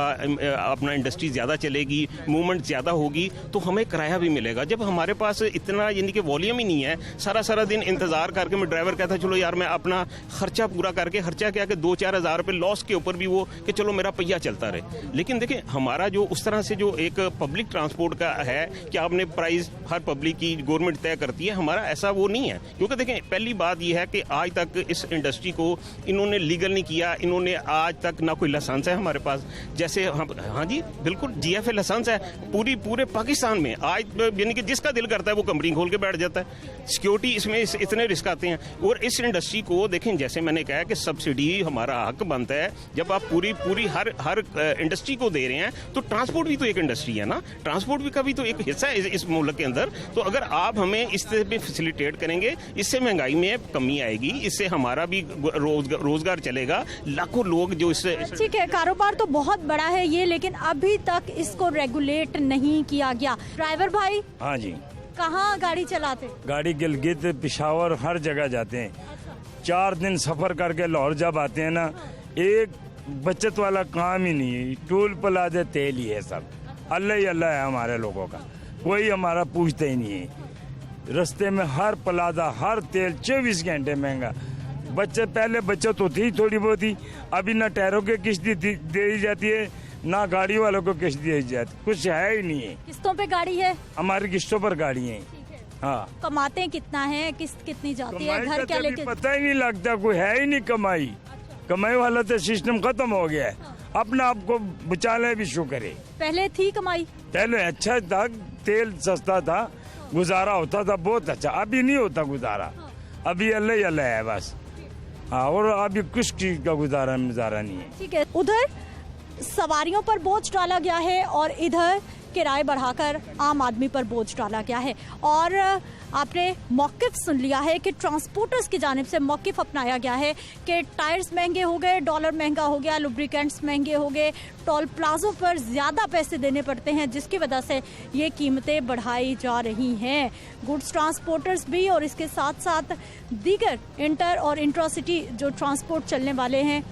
अपना इंडस्ट्री ज़्यादा चलेगी, मूवमेंट ज़्यादा होगी, तो हमें किराया भी मिलेगा। जब हमारे पास इतना यानी कि वॉल्यूम ही नहीं है, सारा दिन इंतज़ार करके मैं ड्राइवर कहता चलो यार मैं अपना खर्चा पूरा करके, खर्चा क्या कि 2-4 हज़ार रुपये लॉस के ऊपर भी वो कि चलो मेरा पहिया चलता रहे। लेकिन देखें हमारा जो उस तरह से जो एक पब्लिक ट्रांसपोर्ट का है कि आपने प्राइस हर पब्लिक की गवर्नमेंट तय करती है, हमारा ऐसा वो नहीं है। क्योंकि देखें पहली बात यह है कि आज तक इस इंडस्ट्री को इन्होंने लीगल नहीं किया, इन्होंने आज तक ना कोई लाइसेंस है हमारे पास। जैसे हाँ जी बिल्कुल GFA लाइसेंस है पूरे पाकिस्तान में। आज यानी कि जिसका दिल करता है वो कंपनी खोल के बैठ जाता है। सिक्योरिटी इसमें इतने रिस्क आते हैं। और इस इंडस्ट्री को देखें, जैसे मैंने कहा कि सब्सिडी हमारा हक बनता है। जब आप पूरी हर इंडस्ट्री को दे रहे हैं तो ट्रांसपोर्ट भी तो एक इंडस्ट्री है ना, ट्रांसपोर्ट का भी तो एक हिस्सा है इस मुल्क के अंदर। तो अगर आप हमें इस तरह भी फैसिलिटेट करेंगे, इससे महंगाई में कमी आएगी, इससे हमारा भी रोजगार चलेगा। लाखों लोग जो इससे ठीक है, कारोबार तो बहुत बड़ा है ये, लेकिन अभी तक इसको रेगुलेट नहीं किया गया। ड्राइवर भाई, हाँ जी, कहाँ गाड़ी चलाते? गाड़ी गिलगित, पिशावर, हर जगह जाते हैं। 4 दिन सफर करके लाहौर जब आते हैं ना, एक बचत वाला काम ही नहीं है। टूल प्लाजा तेल ही है, सब अल्लाह ही अल्लाह है हमारे लोगों का, कोई हमारा पूछता ही नहीं है। रास्ते में हर प्लाजा, हर तेल 24 घंटे महंगा। पहले बचत होती ही थोड़ी बहुत ही, अभी ना टायरों की किस्त दे दी जाती है, ना गाड़ी वालों को किस्त दी जाती, कुछ है ही नहीं है। किस्तों पे गाड़ी है? हमारी किस्तों पर गाड़ी है। हाँ, कमाते कितना है, किस्त कितनी जाती है, घर क्या लेके? पता ही नहीं लगता, कोई है ही नहीं कमाई। कमाई वाला तो सिस्टम खत्म हो गया है। अपना आपको बचाने भी शुक्र है। पहले थी कमाई? पहले अच्छा था, तेल सस्ता था, गुजारा होता था बहुत अच्छा। अभी नहीं होता गुजारा, अभी अल्लाह ही अल्लाह है बस। हाँ, और अभी कुछ चीज का गुजारा नहीं है। ठीक है, उधर सवारियों पर बोझ डाला गया है और इधर किराए बढ़ाकर आम आदमी पर बोझ डाला गया है। और आपने मौक़िफ़ सुन लिया है कि ट्रांसपोर्टर्स की जानिब से मौक़िफ़ अपनाया गया है कि टायर्स महंगे हो गए, डॉलर महंगा हो गया, लुब्रिकेंट्स महंगे हो गए, टोल प्लाजों पर ज़्यादा पैसे देने पड़ते हैं, जिसकी वजह से ये कीमतें बढ़ाई जा रही हैं। गुड्स ट्रांसपोर्टर्स भी और इसके साथ साथ दीगर इंटर और इंट्रासिटी जो ट्रांसपोर्ट चलने वाले हैं,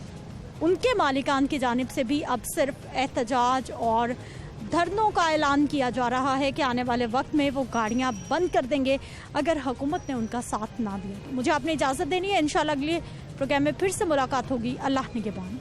उनके मालिकान की जानिब से भी अब सिर्फ एहतजाज और धरनों का ऐलान किया जा रहा है कि आने वाले वक्त में वो गाड़ियां बंद कर देंगे अगर हुकूमत ने उनका साथ ना दिया। मुझे आपने इजाज़त देनी है, इंशाल्लाह अगले प्रोग्राम में फिर से मुलाकात होगी। अल्लाह निगहबान।